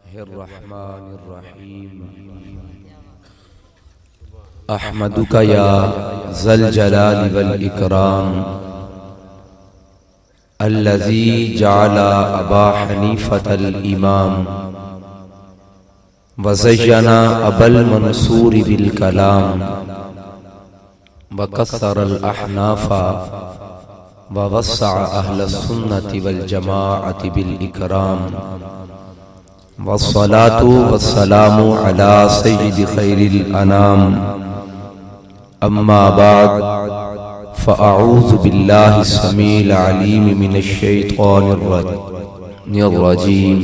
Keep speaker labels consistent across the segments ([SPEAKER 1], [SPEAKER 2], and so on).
[SPEAKER 1] बिस्मिल्लाहिर्रहमानिर्रहीम। अहमदुका या ज़ल जलाली वल इकराम अल्लज़ी जअला अबा हनीफतल इमाम व ज़य्यना अबल मंसूर बिल कलाम व कस्सरल अहनाफा व वस्सअ अहलस सुन्नति वल जमाअति बिल इकराम वस्सलातु वस्सलामु अला सय्यिदि खैरिल अनाम अम्मा बाद फ़अऊज़ु बिल्लाहि समीइल अलीम मिनश शैतानिर रजीम।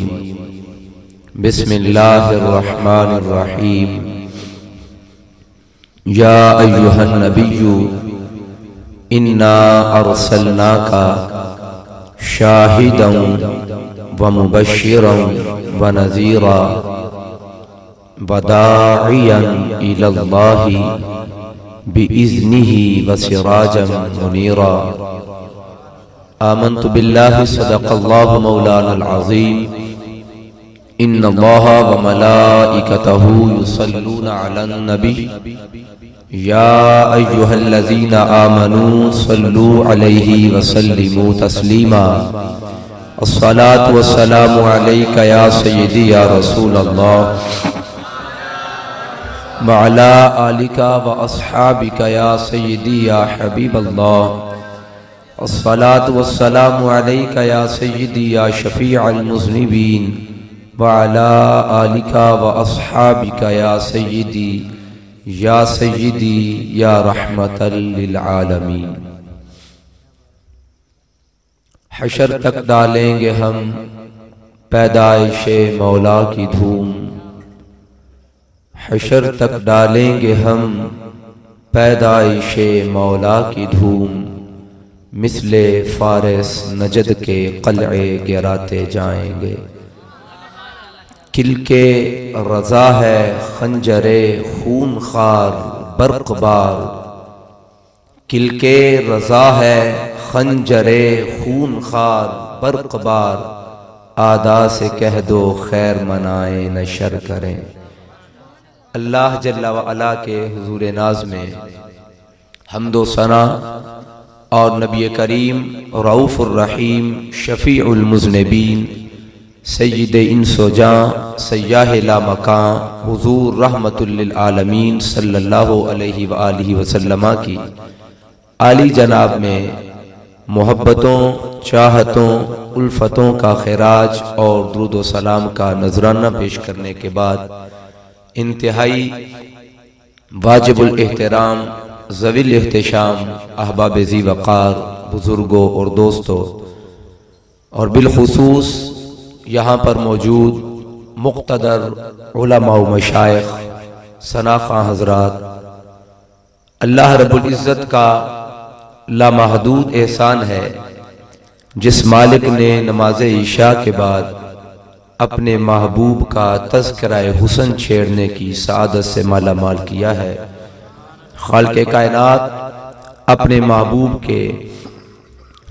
[SPEAKER 1] बिस्मिल्लाहिर रहमानिर रहीम। या अय्युहन नबिय्यु इन्ना अर्सलनाका शाहिदन व मुबश्शिरन व नज़ीरा व दाइयन इलल्लाहि बिइज़्निही व सिराजन मुनीरा। आमन्तु बिल्लाहि सदक़ल्लाहु मौलानल अज़ीम। इन्नल्लाहा व मलाइकतहु युसल्लूना अलन नबी या अय्युहल्लज़ीना आमनू सल्लू अलैहि व सल्लिमू तस्लीमा। अस्सलातु वस्सलामु अलैका या सय्यदी या रसूल अल्लाह व अला आलिका व अस्हाबिका या सय्यदी या हबीब अल्लाह। अस्सलातु वस्सलामु अलैका या सय्यदी या शफीअल मुज़निबीन व अला आलिका व अस्हाबिका या सय्यदी या रहमतल लिल आलमीन। हशर तक डालेंगे हम पैदाइशे मौला की धूम, हशर तक डालेंगे हम पैदाइशे मौला की धूम। मिसले फारिस नजद के क़लए गिराते जाएंगे। किलके रज़ा है खंजरे खून खार बर्क़बार, किलके रज़ा है खंजरे खून खार बर्क़बार। आदा से कह दो खैर मनाए नशर करें। अल्लाह जल्ला व अला के हुज़ूर नाज़ में हम्दो सना और नबी करीम रऊफ़ुर रहीम शफ़ीउल मुज़निबीन सय्यिद इंसो जां सय्याह ला मकां हुज़ूर रहमतुल लिल आलमीन सल्लल्लाहु अलैहि व आलिहि वसल्लम की आली जनाब में मोहब्बतों, चाहतों, उल्फतों का खैराज और दुरूद व सलाम का नजराना पेश करने के बाद इंतहाई वाजिबुल एहतराम ज़वील एहतशाम अहबाब ज़ी वक़ार बुजुर्गों और दोस्तों और बिलखुसूस यहाँ पर मौजूद मुक़्तदर उलमा व मशाइख सनाख़ा हज़रात, अल्लाह रब्बुल इज़्ज़त का लामहदूद एहसान है जिस मालिक ने नमाज ईशा के बाद अपने महबूब का तज़किराए हुस्न छेड़ने की सआदत से माला माल किया है। खालिक़े कायनात अपने महबूब के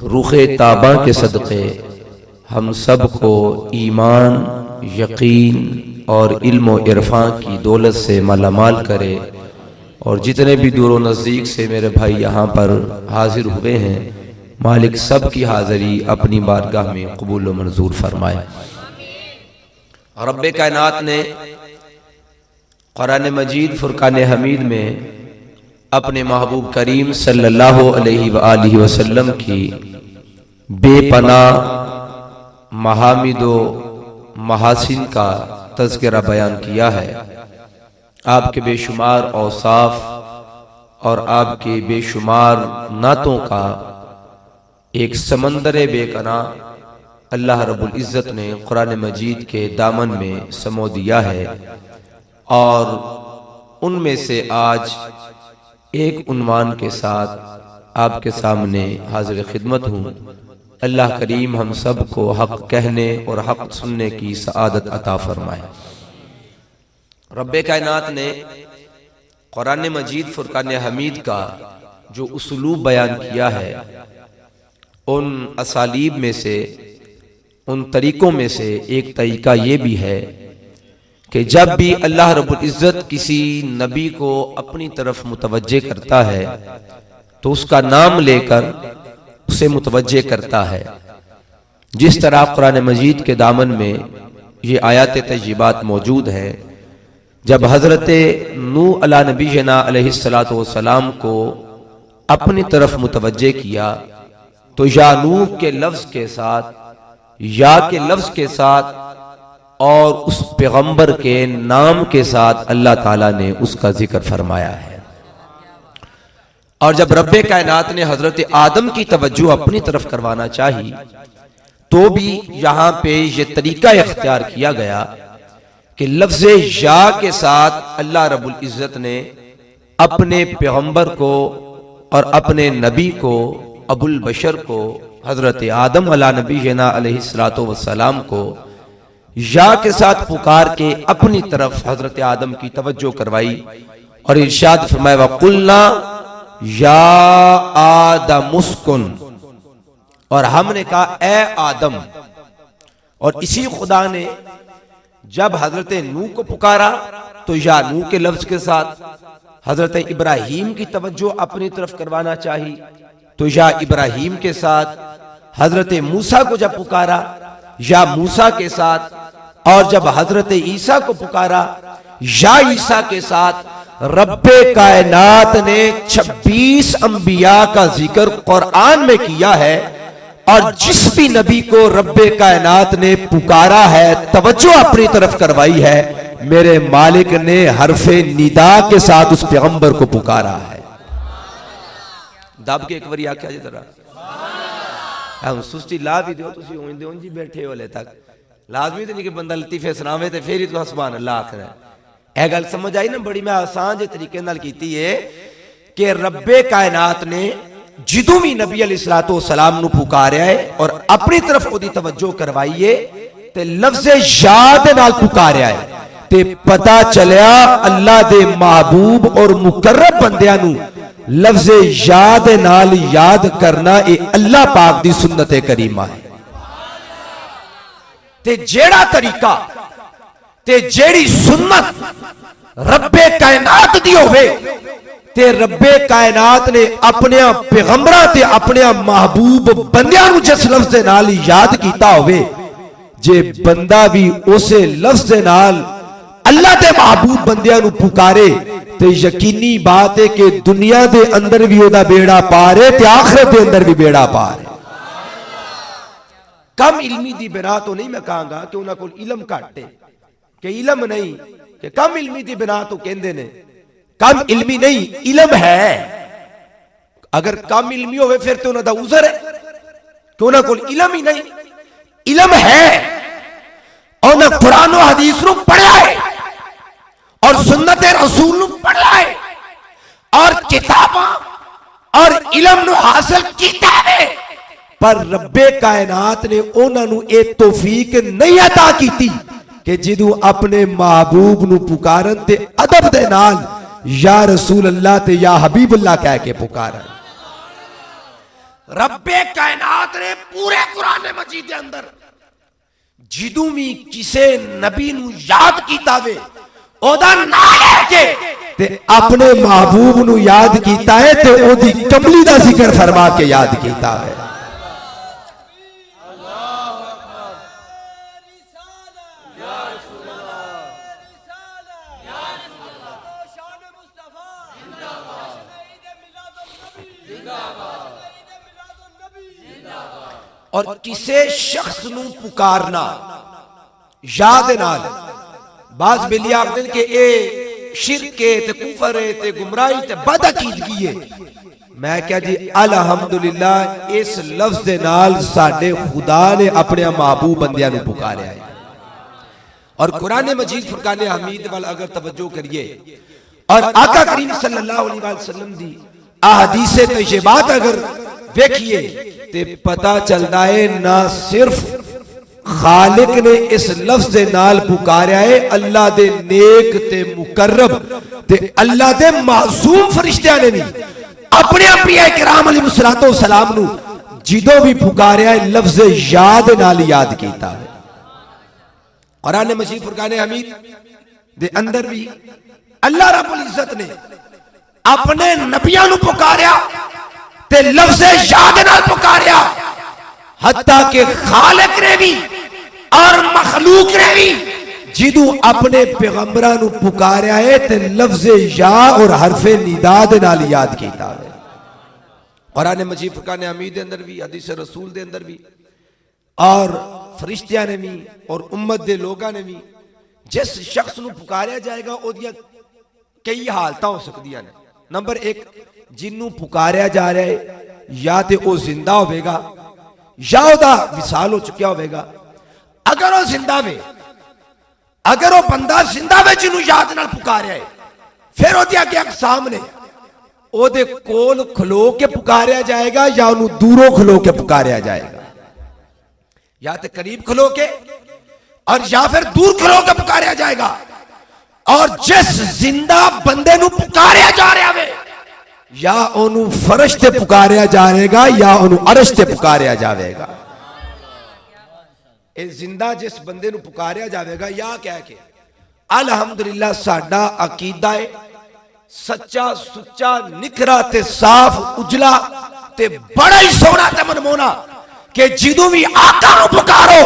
[SPEAKER 1] रुखे ताबा के सदक़े हम सब को ईमान, यकीन और इल्म व इरफान की दौलत से माला माल करे। और जितने भी दूर नज़दीक से मेरे भाई यहाँ पर हाजिर हुए हैं, मालिक सब की हाज़िरी अपनी बारगाह में कबूल व मंजूर फरमाए। रब्बे कायनात ने कुरान मजीद फुरकान हमीद में अपने महबूब करीम सल्लल्लाहु अलैहि व आलिहि वसल्लम की बेपनाह महामिदो महासिन का तज़किरा बयान किया है। आपके बेशुमार औसाफ और आपके बेशुमार नातों का एक समंदर बेकना अल्लाह रब्बुल इज़्ज़त ने कुरान मजीद के दामन में समो दिया है। और उनमें से आज एक उन्वान के साथ आपके सामने हाजिर खिदमत हूँ। अल्लाह करीम हम सब को हक़ कहने और हक़ सुनने की सआदत अता फरमाए। रब्बे कायनात ने कुरान मजीद फुरकान हमीद का जो उसलूब बयान किया है, उन असालीब में से, उन तरीकों में से एक तरीका ये भी है कि जब भी अल्लाह रब्बुल इज़्ज़त किसी नबी को अपनी तरफ मुतवज्जे करता है तो उसका नाम लेकर उसे मुतवज्जे करता है। जिस तरह कुरान मजीद के दामन में ये आयात तय्यबात मौजूद है, जब हजरत नूह अला नबीना अलैहिस्सलातु वस्सलाम को अपनी तरफ मुतवज्जे किया तो या नूह के लफ्ज के साथ, या के लफ्ज के साथ और उस पैगंबर के नाम के साथ अल्लाह ताला ने उसका जिक्र फरमाया है। और जब रब्बे कायनात ने हजरत आदम की तवज्जो अपनी तरफ करवाना चाहिए तो भी यहां पे ये तरीका इख्तियार किया गया कि लफ्ज़ या के साथ अल्लाह रब्बुल इज़्ज़त ने अपने पैगंबर को और अपने नबी को, अबुल बशर को, हजरत आदम अला नबीना अलैहिस्सलातु वस्सलाम को या के साथ पुकार के अपनी तरफ हजरत आदम की तवज्जो करवाई और इरशाद फरमाया वकुल्ना या आदमुस्कुन, और हमने कहा ए आदम। और इसी खुदा ने जब हजरत नूह को पुकारा तो या नूह के लफ्ज के साथ हजरत इब्राहीम की तवज्जो अपनी तरफ करवाना चाहिए तो या इब्राहीम के साथ, हजरत मूसा को जब पुकारा या मूसा के साथ, और जब हजरत ईसा को पुकारा या ईसा के साथ। रब्बे कायनात ने 26 अंबिया का जिक्र कुरान में किया है और जिस भी नबी को रब्बे कायनात ने पुकारा है, तवज्जो अपनी तरफ करवाई है, मेरे मालिक ने हरफे निदा के साथ उस पैगंबर को पुकारा है। दब के एक बारी आख्या जी जरा हम सुस्ती ला भी दो तुसी होंदे उंजी बैठे होले तक लाजमी तो नहीं कि बंदा लतीफे सुनावे ते फिर ही तो सुभान अल्लाह आखना है। गल समझ आई ना, बड़ी मैं आसान जे तरीके नाल कीती है कि रब्बे कायनात ने जिदों भी नबी अलैहिस्सलातु वस्सलाम नु पुकारिया है और अपनी तरफ ओदी तवज्जो करवाइए ते लफ्ज़ याद नाल पुकारिया है ते पता चलिया अल्लाह दे महबूब और मुकर्रब बंदियां नु लफ्ज़ याद नाल याद करना ये अल्लाह पाक दी सुन्नत करीमा है। ते जेड़ा तरीका ते जेड़ी सुन्नत रब्बे कायनात दी होवे ते रब्बे कायनात ने अपने पैगंबरां ते अपने महबूब बंदियां नु जिस लफ्ज़ दे नाल याद कीता होवे, जे बंदा भी उसे लफ्ज़ दे नाल अल्लाह दे महबूब बंदियां नु पुकारे ते यकीनी बात है कि दुनिया दे अंदर भी ओदा बेड़ा पार है ते आखिरत दे अंदर भी बेड़ा पार है। कम इल्मी दी बिना तो नहीं मैं कहूंगा कि उन्हां कोल इलम घट है, कि इलम नहीं, कि कम इल्मी दी बिना तो कहंदे ने, कम इल्मी नहीं, इलम है। अगर कम इल्मी होवे फिर तो उन्हां दा उज़र है कि उन्हां कोल इलम ही नहीं। इलम है और उन्हां कुरान और हदीस नु पढ़िया है और सुन्नत रसूल नु पढ़िया है और किताबां और इलम नु हासिल कीता है, पर रब्बे कायनात ने उन्हां नु ये तौफीक नहीं अता कीती कि जिदू अपने महबूब नु पुकारन ते अदब दे नाल या रसूल अल्लाह ते या हबीब अल्लाह कह के पुकारन। रब्बे कायनात ने पूरे कुरान मजीद के अंदर जिदू भी किसे नबी नु याद कीता वे ओदा नाम लेके ते अपने महबूब नु याद कीता है ते ओदी कमली दा जिक्र फरमा के याद कीता है। और किसे शख्स नू पुकारना याद नाल, बाज बेली आखदे कि ए शिरक है ते कुफर है ते गुमराही ते बदअकीदगी है। मैं क्या जी अल्हम्दुलिल्लाह इस लफ्ज दे नाल साडे खुदा ने अपने महबूब बंदियां नू पुकारिया है। और कुरान मजीद फुरकान हमीद वाल अगर तवज्जो करिए और आका करीम सल्लल्लाहु अलैहि वसल्लम दी अहादीस तय्यबात अगर देखिए ते पता चलता है ना सिर्फ खालिक ने इस लफ्ज दे नाल पुकारिया है, अल्लाह दे नेक ते मुकर्रब ते अल्लाह दे मासूम फरिश्तियां ने भी अपने अंबिया किराम अलैहिस्सलातो वस्सलाम नु जिदों भी पुकारिया है लफ्ज याद नाल याद कीता है।
[SPEAKER 2] कुरान मजीद फुरकान हमीद दे अंदर भी अल्लाह रब्बुल इज्जत ने अपने नबियां नू पुकारिया ते लफ्ज़े याद नाल पुकारिया, हत्ता के खालिक ने भी और मखलूक ने भी जिदू अपने पैगंबरां नू पुकारिया है ते लफ्ज़े या और हरफे निदा दे नाल याद कीता है। कुरान मजीद फुरकान हमीद दे अंदर भी, हदीस रसूल दे अंदर भी और फरिश्तियां ने भी और उम्मत दे लोगां ने भी जिस शख्स नू पुकारिया जाएगा ओदियां कई हालत हो सकदियां ने। नंबर एक, जिन्नू पुकारिया जा रहा है या तो वह जिंदा होगा या ओदा विसाल हो चुका होगा। अगर वह जिंदा वे, अगर वह बंदा जिंदा वे जिन्नू याद नाल पुकारिया है, फिर ओदी अगे अकसाम ने, ओदे कोल खलो के पुकारिया जाएगा या उन्होंने दूरों खलो के पुकारिया जाएगा, या तो करीब खलो के और या फिर दूर खलो के पुकारिया जाएगा। और जिस जिंदा बंदे नू पुकारिया जा रहा है या ओनू फर्श ते पुकारिया जाएगा या ओनू अर्श ते पुकारिया जाएगा। ए जिंदा जिस बंदे नू पुकारिया जाएगा या कह के अल्हम्दुलिल्लाह साडा अकीदा है सच्चा सुच्चा निखरा ते साफ उजला ते बड़ा ही सोहना ते मनमोना कि जिदू भी आका नू पुकारो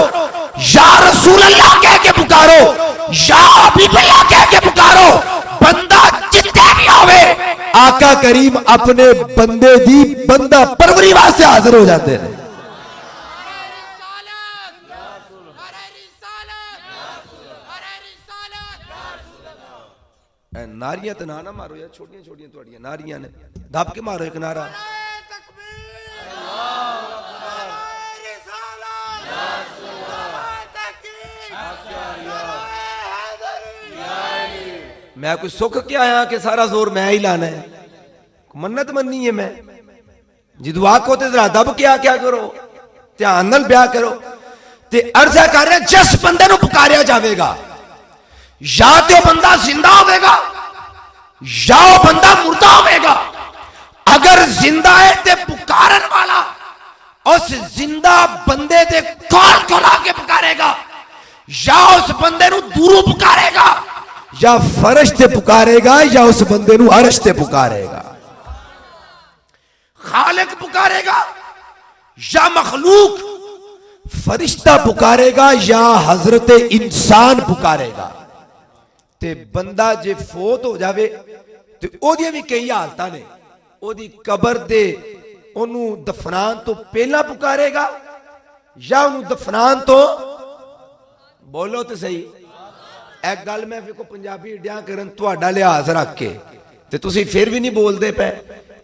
[SPEAKER 2] या रसूल अल्लाह कह के पुकारो या हबीब अल्लाह कह के पुकारो, बंदा जितने भी होवे आका करीम अपने बंदे दी बंदा परवरी वास्ते हाजिर हो जाते हैं। नारियां तो ना मारो यार, छोटियां छोटियां थोड़ियां नारियां ने, दब के मारो एक नारा। मैं कोई सुख के आया कि सारा जोर मैं ही लाना है, मन्नत मननी है मैं जिदू आखो ते जरा दब के क्या करो, ध्यान नाल ब्याह करो। ते अर्जा कर रहे जिस बंदे नू पुकारिया जाएगा या तो बंदा जिंदा होगा या वो बंदा मुर्दा होगा। अगर जिंदा है तो पुकारन वाला उस जिंदा बंदे दे कोल को लाके पुकारेगा या उस बंदे नू दूरों पुकारेगा या फर्श ते पुकारेगा या उस बंदे नू अर्श ते पुकारेगा। खालिक पुकारेगा या मखलूक, फरिश्ता पुकारेगा या हजरत इंसान पुकारेगा। ते बंदा जे फोत हो जावे ते ओदियां भी कई हालतां ने, ओदी कबर दे ओनू दफनान तो पहला पुकारेगा या ओनू दफनान तो, बोलो तो सही। एक गल मैं फिर पंजाबी डिया करन तुहाडा लिहाज रख के ते तुसी फिर भी नहीं बोलते पे,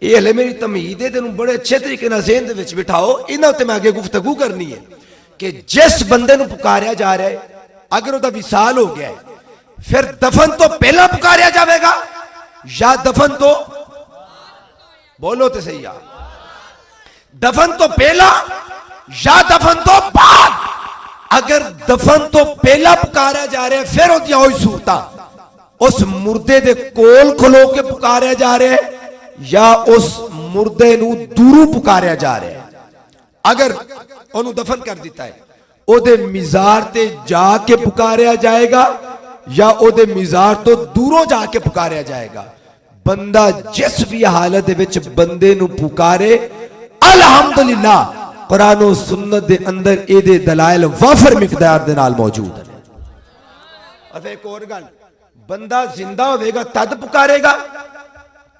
[SPEAKER 2] ये हले मेरी तमीद है, तेनू बड़े अच्छे तरीके नाल ज़हन दे विच बिठाओ। इन्हां उत्ते मैं अगे गुफ्तगू करनी है कि जिस बंदे नू पुकारिया जा रहा है अगर ओदा विसाल हो गया है फिर दफन तो पहला पुकारिया जाएगा या दफन तो, बोलो तो सही यार, दफन तो पहला या दफन तो बाद। अगर दफन तो पहला पुकारिया जा रहा है फिर ओदियां ओही सूरतां, उस मुर्दे दे कोल खलो के पुकारिया जा रहा है या उस मुर्दे नू दूरों पुकारिया जा रहा है। अगर ओनू दफन कर दिता है ओदे मिजार ते जाके पुकारिया जाएगा या ओदे मिजार तो दूरों जाके पुकारिया जाएगा। बंदा जिस भी हालत दे विच बंदे नू पुकारे अल्हम्दुलिल्लाह कुरान और सुन्नत दे अंदर एदे दलाइल वाफर मिकदार दे नाल मौजूद है। अब एक और गल, बंदा जिंदा होगा तद पुकारेगा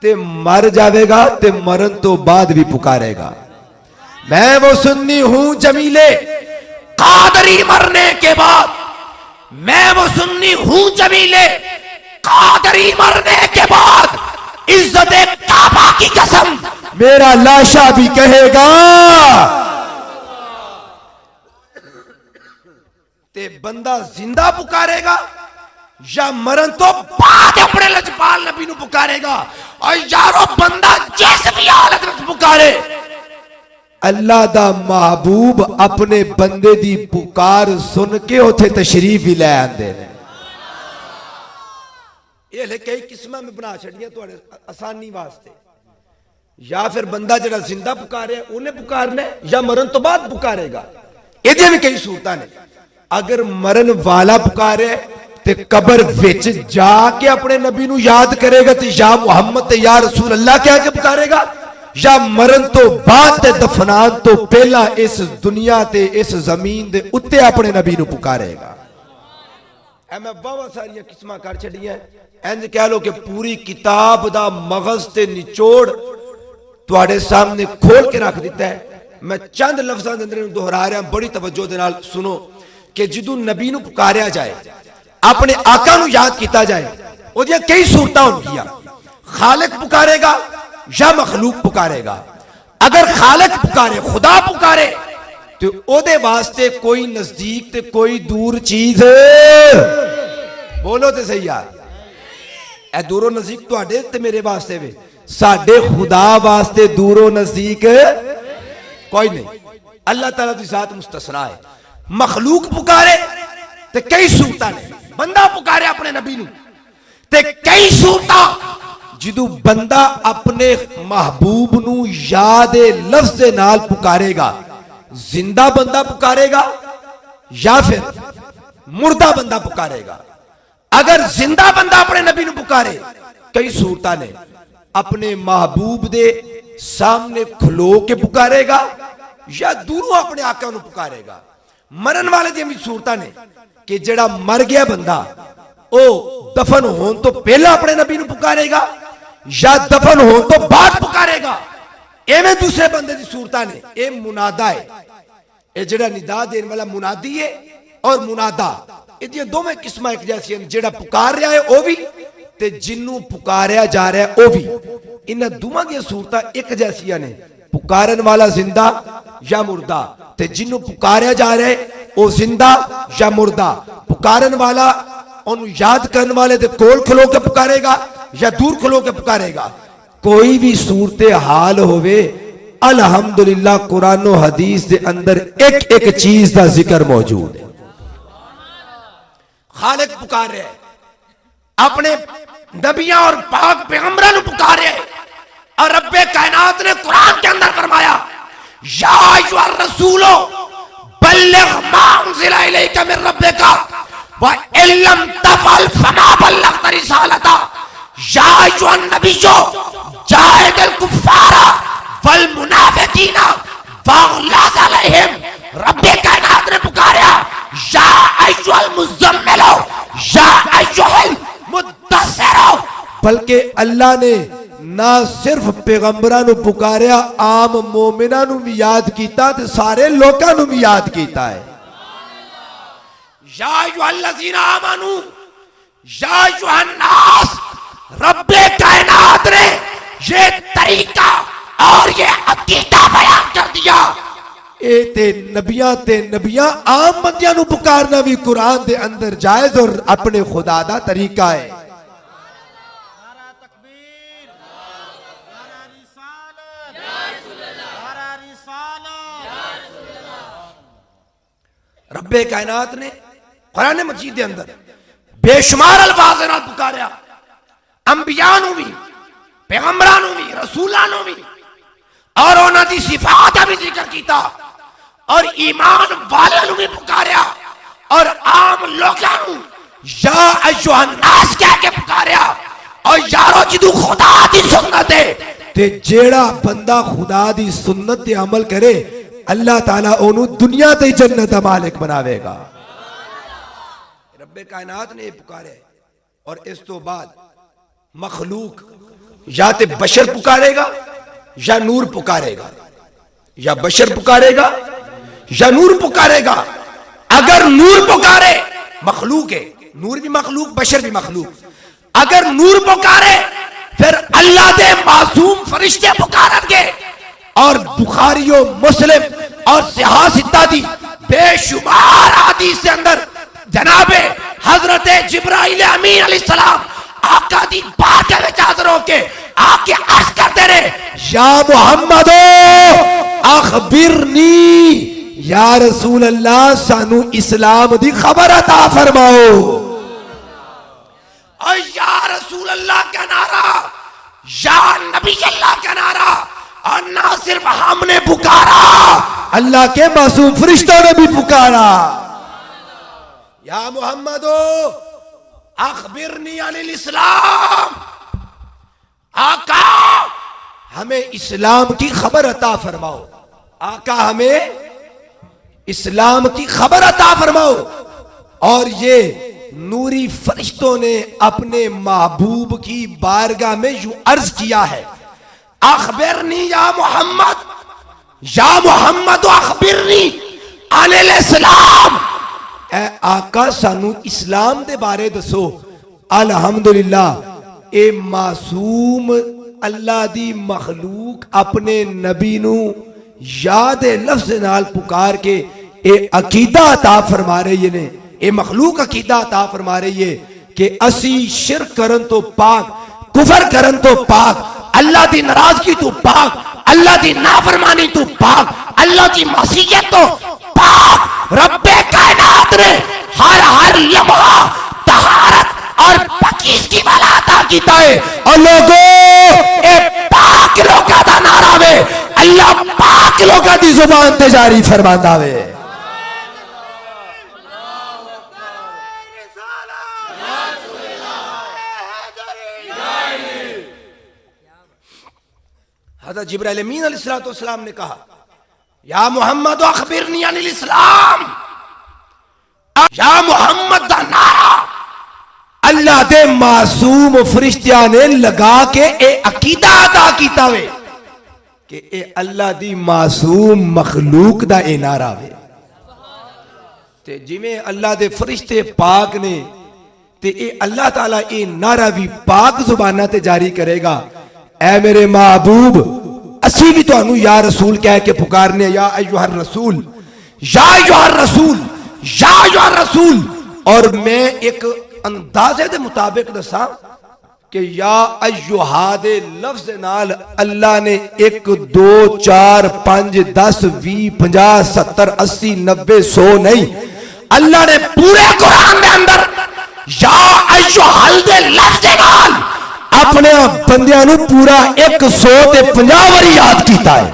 [SPEAKER 2] ते मर जाएगा ते मरन तो बाद भी पुकारेगा। मैं वो सुन्नी हूं जमीले कादरी मरने के बाद, मैं वो सुन्नी हूं जमीले कादरी मरने के बाद, इज्जत काबा की कसम मेरा लाशा भी कहेगा। ते बंदा जिंदा पुकारेगा या मरण तो बाद अपने लजपाल नबी नू पुकारेगा। और यारो बंदा जिस भी हालत में पुकारे अल्लाह दा महबूब अपने बंदे दी पुकार सुन के उथे तशरीफ भी लै आंदे ने। ये ले कई किस्मां में बना छड़ियां तुहाडे आसानी वास्ते। या फिर बंदा जड़ा जिंदा पुकारे उन्हें पुकारना या मरण तो बाद पुकारेगा। इहदे भी कई सूरतां ने। अगर मरन वाला पुकारे ते कबर विच जाके अपने नबी नू याद करेगा ते या मुहम्मद ते या रसूल अल्लाह कह के पुकारेगा, या मरन तो बाद ते दफनान तो पहला इस दुनिया ते इस जमीन दे उत्ते अपने नबी नू पुकारेगा। मैं बहुत सारिया किस्मां कर छड़ियां, इंज कह लो कि पूरी किताब दा मगज ते निचोड़ तुहाडे सामने खोल के रख दिता है। मैं चंद लफ्जां दे अंदर दोहरा रहा, बड़ी तवज्जो दे नाल सुनो कि जदों नबी नू पुकारिया जाए, अपने आका नू याद किया जाए, ओदियां कई सूरतां होंदियां। खालिक पुकारेगा या मखलूक पुकारेगा। अगर खालिक पुकारे, खुदा पुकारे, तो ओदे वास्ते कोई नजदीक ते कोई दूर चीज, बोलो ते सही यार, ए दूरों नजदीक तुहाडे ते मेरे वास्ते वे, साडे खुदा वास्ते दूरों नजदीक कोई नहीं। अल्लाह ताला दी जात मुस्तसना है। मखलूक पुकारे ते कई सूरतां ने, बंदा पुकारे अपने नबी नू ते कई सूरतां, जिदू बंदा अपने महबूब नू याद लफ्ज दे नाल पुकारेगा, जिंदा बंदा पुकारेगा या फिर मुर्दा बंदा पुकारेगा। अगर जिंदा बंदा अपने नबी नू पुकारे, कई सूरतां ने, अपने महबूब दे सामने खलो के पुकारेगा या दूरों अपने आका नू पुकारेगा। मरन वाले दी भी सूरतां ने कि जेड़ा मर गया बंदा ओ दफन होने तो पहला अपने नबी नू पुकारेगा या दफन होने तो बाद पुकारेगा। एवें दूसरे बंदे दी सूरतां ने। ए मुनादा है, ए जेड़ा निदा देने वाला मुनादी है और मुनादा, इहदियां दोवें किस्मां एक जैसी हैं। जेड़ा पुकार रहा है ओ भी ते जिन्नू पुकारिया जा रहा है ओ भी, इन्हां दोवां दी सूरतां एक जैसियां ने। पुकारन वाला जिंदा या मुर्दा, ते जिन्नू पुकारिया जा रहा है ओ जिंदा या मुर्दा। पुकारन वाला ओनू याद करने वाले दे कोल खलो के पुकारेगा या दूर खलो के पुकारेगा। कोई भी सूरत हाल होवे, अल्हम्दुलिल्लाह कुरान और हदीस दे अंदर एक एक चीज का जिक्र मौजूद है। खालिक पुकार रहे हैं, अपने नबियां और पाक पैगंबरां नू पुकार रहे हैं। और रब्बे कायनात ने कुरान के अंदर फरमाया, या अय्युहर रसूलो बल्लिग मा उनज़िला इलैका मिन रब्बिका व इल्लम तफअल फमा बल्लगता रिसालता या अय्युहन नबिय्यो जाहिदिल कुफ्फारा वल मुनाफिकीना वग़लज़ अलैहिम। रब्बे कायनात ने पुकारा, या अय्युहल मुज़म्मिल या अय्युहल मुद्दस्सिर। बल्कि अल्लाह ने ना सिर्फ पैगंबरां नू पुकारिया, आम मोमिनां नू भी याद कीता ते सारे लोकां नू भी याद कीता है। या अय्युहल्लज़ीना आमनू या अय्युहन नास। रब्बे कायनात ने ये तरीका और ये अकीदा बयान कर दिया। ए ते नबियां आम बंदियां नू पुकारना भी कुरान दे अंदर जायज और अपने खुदा दा तरीका है। रब्बे कायनात ने कुरान मजीद के अंदर बेशुमार अल्फाज नाल पुकारिया, अंबिया नू भी, पैगंबरां नू भी, रसूलां नू भी, और उन्हां दी सिफात दा भी जिक्र कीता, और ईमान वाले नू भी पुकारिया, और आम लोकां नू या अय्युहन नास कह के पुकारिया। और यारो जिदू खुदा दी सुन्नत है ते जेड़ा बंदा खुदा दी सुन्नत ते अमल करे, अल्लाह ताला ओनू दुनिया ते जन्नत दा मालिक बनावेगा। रब्बे कायनात ने पुकारे। और इस तो बाद मखलूक या ते बशर पुकारेगा या नूर पुकारेगा, या बशर पुकारेगा या नूर पुकारेगा। अगर नूर पुकारे, मखलूक है, नूर भी मखलूक, बशर भी मखलूक। अगर नूर पुकारे फिर अल्लाह दे मासूम फरिश्ते पुकारेंगे। और बुखारियो मुस्लिम और सिहासिता दी बेशुमार हदीस के अंदर जनाबे हजरत जिब्राइल अमीन अलैहिस्सलाम आका दी बारगाह में हाजिर होके आके अर्ज करते रहे, या मुहम्मद अखबिरनी, या रसूल अल्लाह सानू इस्लाम दी खबर अता फरमाओ। और या रसूल अल्लाह का नारा, या नबी अल्लाह का नारा, और ना सिर्फ हमने पुकारा, अल्लाह के मासूम फरिश्तों ने भी पुकारा। या मोहम्मदो अखबिरनी अनिल इस्लाम, आका हमें इस्लाम की खबर अता फरमाओ, आका हमें इस्लाम की खबर अता फरमाओ। और ये नूरी फरिश्तों ने अपने महबूब की बारगाह में यूं अर्ज किया है, अखबिरनी या मोहम्मद, या मोहम्मद अखबिरनी अनिल इस्लाम, ए आका सानू इस्लाम दे बारे दसो। अल्हम्दुलिल्लाह ए मासूम अल्लाह दी मखलूक अपने नबी नू याद लफ्ज नाल पुकार के ए अकीदा अता फरमा रही ने, ए मखलूक अकीदा अता फरमा रही है कि असी शिरक करन तो पाक, कुफर करन तो पाक, अल्लाह दी नाराजगी तो पाक, अल्लाह दी नाफरमानी तो पाक, अल्लाह की मसीयत तो पाक। रब्बे कायनात ने हर हर लम्हा तहारत और पाकीज़गी वाला अता कीता है। और लोगों ए पाक लोगा दा नारा वे अल्लाह पाक लोगा दी जुबान ते जारी फरमांदा वे। हज़रत जिब्राइल अमीन अलैहिस्सलाम ने कहा, या मोहम्मद अखबिरनी अनिल इस्लाम, या मोहम्मद दा नारा अल्लाह दे मासूम फरिश्तियां ने लगा के ए अकीदा अदा कीता वे कि ए अल्लाह दी मासूम मखलूक दा ए नारा वे। ते जिवें अल्लाह दे फरिश्ते पाक ने ते ए अल्लाह ताला ए नारा भी पाक जुबाना ते जारी करेगा। ऐ मेरे महबूब, असी भी तुहानू या रसूल कह के पुकारने, या अय्युहर रसूल, या अय्युहर रसूल, या अय्युहर रसूल। और मैं एक अंदाजे दे मुताबिक दसा कि या अय्युहा दे लफ्ज नाल अल्लाह ने 1 2 4 5 10 20 50 70 80 90 100 नहीं, अल्लाह ने पूरे कुरान के अंदर या अय्युहल दे लफ्ज नाल अपने बंदियां नू पूरा 150 बारी याद किया है।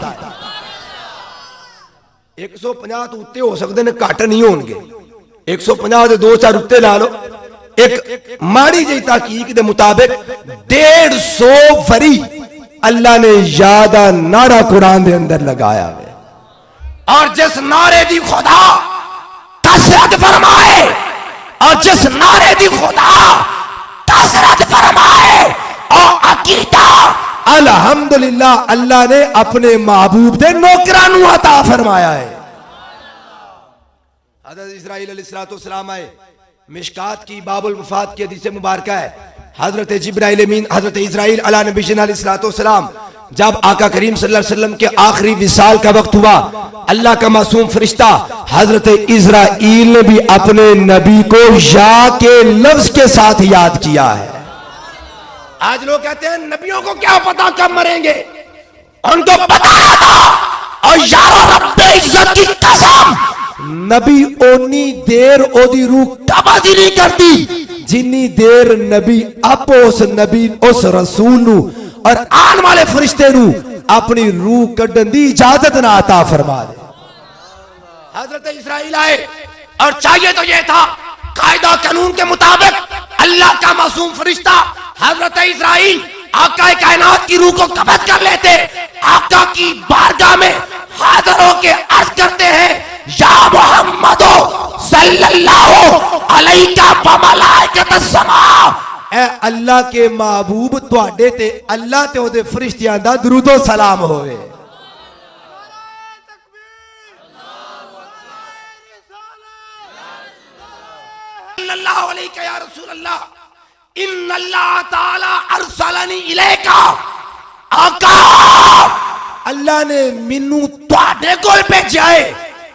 [SPEAKER 2] 150 तो उत्ते हो सकते ने, घट नहीं होंगे। 150 दे 2-4 उत्ते ला लो। एक माड़ी जी तहकीक के मुताबिक 150 वरी अल्लाह ने यादा नारा कुरान के अंदर लगाया है। और जिस नारे की खुदा कसरत फरमाए, और जिस नारे की खुदा कसरत फरमाए और अकीदा अल्हम्दुलिल्लाह अल्लाह ने अपने महबूब दे नौकरां नू अता फरमाया है। हज़रत इस्राईल अलैहिस्सलाम आए, मिशकात की बाबुल वफात की हदीस मुबारक है, हज़रत जिब्राइल अमीन हज़रत इस्राईल अला नबीना अलैहिस्सलाम जब आका करीम सल्लल्लाहु अलैहि वसल्लम के आखिरी विसाल का वक्त हुआ, अल्लाह का मासूम फरिश्ता हज़रत इस्राईल ने भी अपने नबी को या के लफ्ज के साथ याद किया है। आज लोग कहते हैं नबियों को क्या पता कब मरेंगे, उनको पता था। और यारो रब्बे इज्जत की कसम, नबी ओनी देर ओदी रूह कबाजी नहीं करती जिन्नी देर नबी आप उस नबी उस रसूल नू और आने वाले फरिश्ते नू अपनी रूह कड्डन दी इजाजत ना अता फरमा दे। हजरत इस्राईल आए और चाहिए तो यह था कायदा कानून के मुताबिक अल्लाह का मासूम फरिश्ता हजरत इस्राईल आका कायनात की रूह को कब्ज कर लेते, आका की बारगाह में हाजिर होके अर्ज करते हैं, या मुहम्मदो सल्लल्लाहु अलैहि व मलाइकतुस समा, ए अल्लाह के महबूब तुहाडे ते अल्लाह ते ओदे फरिश्तियां दा दरूदो सलाम होवे। सल्लल्लाहु अलैहि या रसूल अल्लाह, इन्नल्लाह ताला अरसलनी इलैका, आका अल्लाह ने मिन्नू तुहाडे कोल भेजा है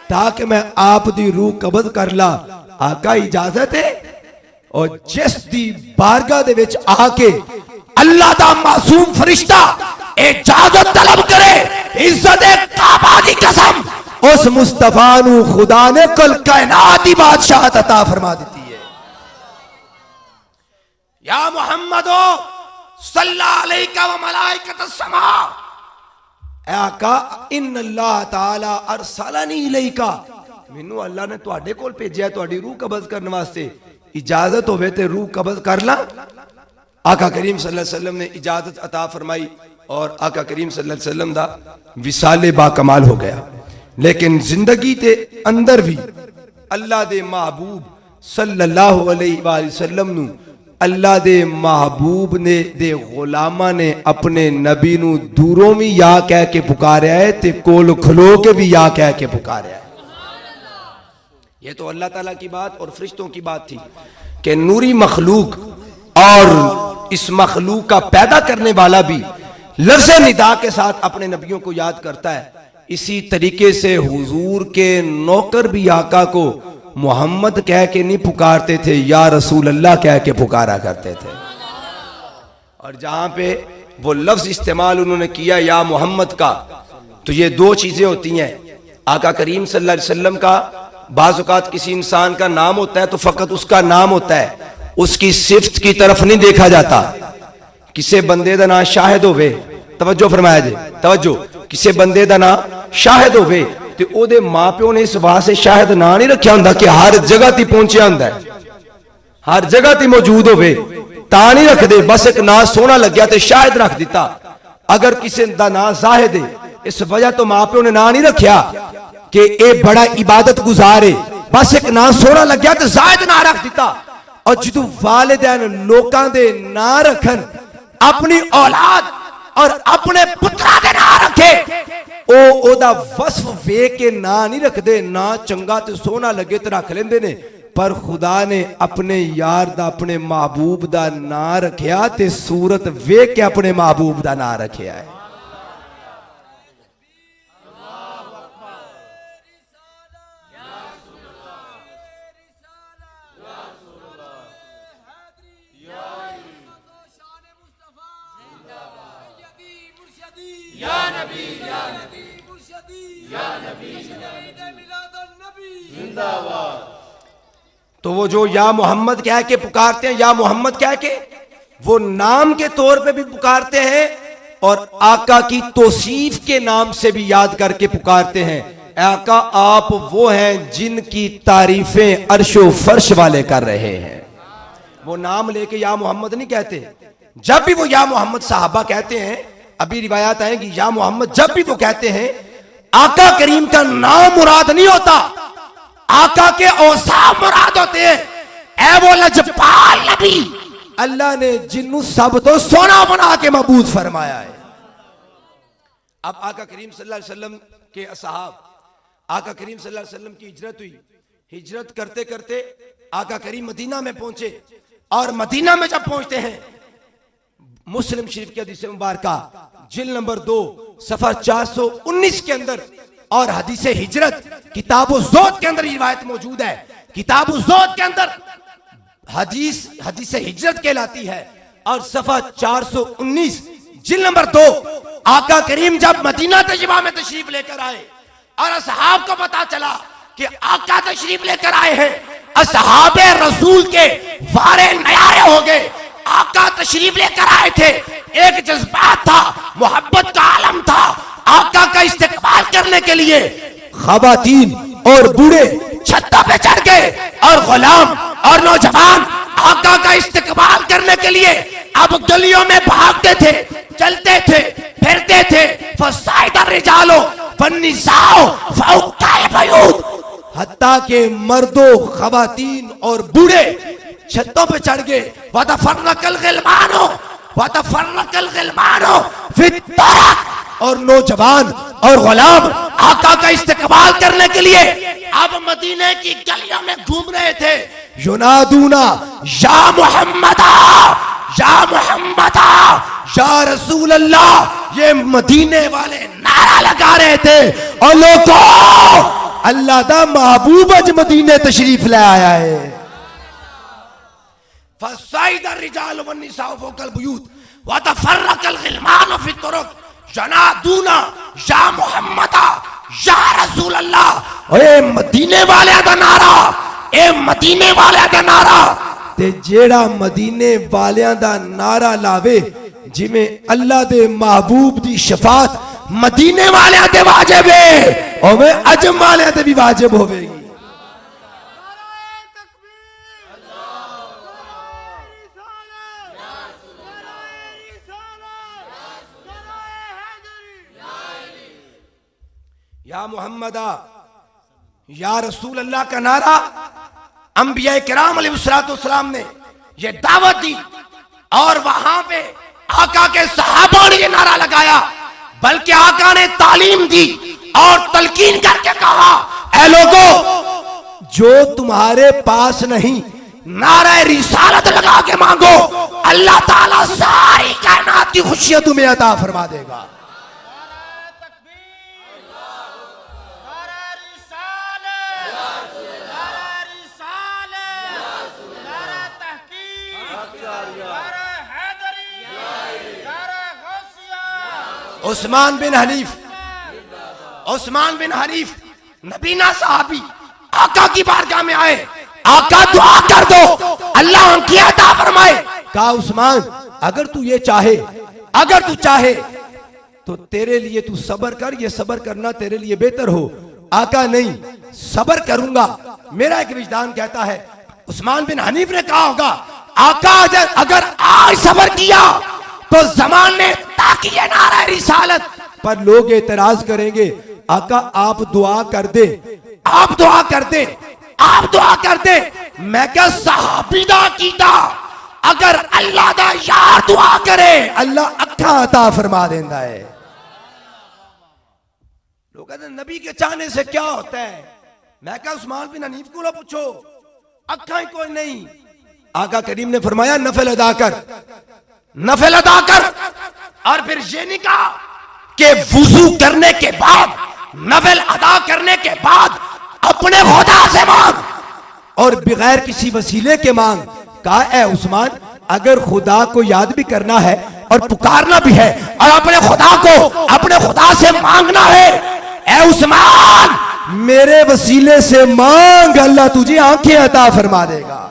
[SPEAKER 2] ताकि मैं आप दी रूह कब्ज कर ला। आका इजाजत है। और जिस दी बारगाह दे विच आके अल्लाह दा मासूम फरिश्ता इजाजत तलब करे, इज्जत काबा दी कसम, उस मुस्तफा नू खुदा ने कुल कायनात दी बादशाहत अता फरमा दी है। या मुहम्मदो सल्लल्लाहु अलैहि व मलाइकतुस समा, आका इन्नल्लाह ताला अरसलनी इलैका, मैनू अल्लाह ने तुहाडे कोल भेजिया तुहाडी रूह कब्ज करने वास्ते, इजाजत होवे ते रूह कब्ज कर ला। आका करीम सल्लल्लाहु अलैहि वसल्लम ने इजाजत अता फरमाई और आका करीम सल्लल्लाहु अलैहि वसल्लम दा विसाले बा कमाल हो गया। लेकिन जिंदगी के अंदर भी अल्लाह दे महबूब सल्लल्लाहु अलैहि वसल्लम नू अल्लाह दे महबूब ने दे गुलामा ने अपने नबी नू दूरों भी या कह के पुकारया है ते कोल खलो के भी या कह के पुकारया है। ये तो अल्लाह ताला की बात और फरिश्तों की बात थी कि नूरी मखलूक और इस मखलूक का पैदा करने वाला भी लफ्ज़ निदा के साथ अपने नबियों को याद करता है। इसी तरीके से हुजूर के नौकर भी आका को मोहम्मद कह के नहीं पुकारते थे, या रसूल अल्लाह कह के पुकारा करते थे। और जहां पे वो लफ्ज इस्तेमाल उन्होंने किया या मोहम्मद का, तो ये दो चीजें होती हैं। आका करीम सल्लल्लाहु अलैहि वसल्लम का बाज़ औक़ात किसी इंसान का नाम होता है तो फकत उसका नाम होता है, उसकी सिफ्त की तरफ नहीं देखा जाता। किसी बंदे दा नाम शाहिद होवे, तवज्जो फरमाया जे, तवज्जो, किसी बंदे दा नाम शाहिद होवे ते ओदे मां प्यो ने इस वास्ते शाहिद ना नहीं रखा हुंदा कि हर जगह ती पहुंचा हुंदा है, हर जगह ती मौजूद होवे, ता नहीं रखदे। बस एक नाम सोहना लग्या ते शाहिद रख दिता। अगर किसी दा नाम जाहिद है, इस वजह तो मां प्यो ने नाम नहीं रखा कि ए बड़ा इबादत गुजार है, बस एक नाम सोहना लग्या ते जाहिद ना रख दिता। और जो वालिदैन लोकां दे ना रखन, अपनी औलाद और अपने पुत्रा दे ना रखे, ओ ओदा वस्फ वेख के ना नहीं रखदे, ना चंगा ते सोहना लगे ते रख लेंदे ने। पर खुदा ने अपने यार दा, अपने महबूब दा ना रखिया ते सूरत वेख के अपने महबूब दा ना रखिया है। तो वो जो या मोहम्मद कह के पुकारते हैं, या मोहम्मद कह के वो नाम के तौर पे भी पुकारते हैं और आका की तौसीफ के नाम से भी याद करके पुकारते हैं। आका आप वो हैं जिनकी तारीफें अर्शो फर्श वाले कर रहे हैं। वो नाम लेके या मोहम्मद नहीं कहते। जब भी वो या मोहम्मद साहबा कहते हैं, अभी रिवायात आएंगी, या मोहम्मद जब भी वो कहते हैं, आका करीम का नाम मुराद नहीं होता, आका के औसाफ मुराद होते हैं। ऐ वो लजपाल नबी, अल्लाह ने जिन्नू सब तो सोना बना के मबूद फरमाया है। अब आका करीम सल्लल्लाहु अलैहि वसल्लम के असहाब, आका करीम सल्लल्लाहु अलैहि वसल्लम की हिजरत हुई। हिजरत करते करते आका करीम मदीना में पहुंचे और मदीना में जब पहुंचते हैं, मुस्लिम शरीफ की हदीस मुबारका जिल्द नंबर 2 सफर 419 के अंदर और हदीस हिजरत किताबुल ज़ोहद के अंदर रिवायत मौजूद है। किताबुल ज़ोहद के अंदर हदीस हिजरत कहलाती है और सफा 419 जिल्द नंबर 2, आका करीम जब मदीना तैयबा में तशरीफ लेकर आए और असहाब को पता चला कि आका तशरीफ लेकर आए हैं, असहाबे रसूल के वारे नयारे हो गए। आका तशरीफ लेकर आए थे, एक जज्बात था, मोहब्बत का आलम था। आका का इस्तेकबाल करने के लिए खवातीन और बूढ़े छत्ता पे चढ़ गए और गुलाम और नौजवान आका का इस्तेकबाल करने के लिए अब गलियों में भागते थे, चलते थे, फिरते थे। फसाइदा रिजालो फन्निसाओ फौकाल बयूत, हत्ता के मर्दों, खवातीन और बूढ़े छतों पे चढ़ गए। वतफर्रकल गिलमानो वतफर्रकल गिलमानो फित्तरक, और नौजवान और गुलाम आका का इस्तेकबाल करने के लिए अब मदीने की गलियों में घूम रहे थे। युनादूना या मुहम्मदा या मुहम्मदा या रसूल अल्लाह, ये मदीने वाले नारा लगा रहे थे। और लोगों, अल्लाह दा महबूब अज मदीने तशरीफ ले आया है। फसाइदा रिजाल वन्निसाउ फौकल बुयूत वतफर्रकल गिलमान फी तुरुक जनादूना या मुहम्मदा या रसूल अल्लाह। ए मदीने वाले दा नारा, ए मदीने वाले दा नारा, ते जेड़ा मदीने वालियां दा नारा लावे, जिमें अल्लाह दे महबूब दी शफात मदीने वालियां ते वाजिब है, ओवे अजम वालियां ते भी वाजिब होवेगी। या मोहम्मदा या रसूल अल्लाह का नारा अंबिया किराम अलैहिस्सलाम ने ये दावत दी और वहां पे आका के सहाबा ने ये नारा लगाया, बल्कि आका ने तालीम दी और तलकीन करके कहा, ऐ लोगों जो तुम्हारे पास नहीं नारा रिसालत लगा के मांगो, अल्लाह ताला सारी कायनात की खुशियां तुम्हें अता फरमा देगा। उस्मान बिन हनीफ नबीना साहबी आका की बारगाह में आए, आका दुआ कर दो अल्लाह आंखें अता फरमाए। कहा उस्मान अगर तू ये चाहे, अगर तू चाहे तो तेरे लिए तू सब्र कर, ये सब्र करना तेरे लिए बेहतर हो। आका नहीं, सब्र करूंगा। मेरा एक विजदान कहता है उस्मान बिन हनीफ ने कहा होगा आका अगर आज सब्र किया तो जमाने ताकि ये नारा रिसालत पर लोग एतराज करेंगे, आका आप दुआ कर दे, आप दुआ कर दे, आप दुआ कर दे। मैं क्या सहाबी दा कीता, अगर अल्लाह दा यार दुआ करे अल्लाह अखा अता फरमा देता है। लोग कहते नबी के चाहने से क्या होता है, मैं क्या उस्मान बिन हनीफ को पूछो, अखा ही कोई नहीं। आका करीम ने फरमाया नफल अदा कर, नफल अदा कर। और फिर ये नहीं कहा कि वुजू करने के बाद, नफल अदा करने के बाद अपने खुदा से मांग और बगैर किसी वसीले के मांग। कहा ए उस्मान अगर खुदा को याद भी करना है और पुकारना भी है और अपने खुदा को अपने खुदा से मांगना है, ए उस्मान मेरे वसीले से मांग, अल्लाह तुझे आंखें अता फरमा देगा।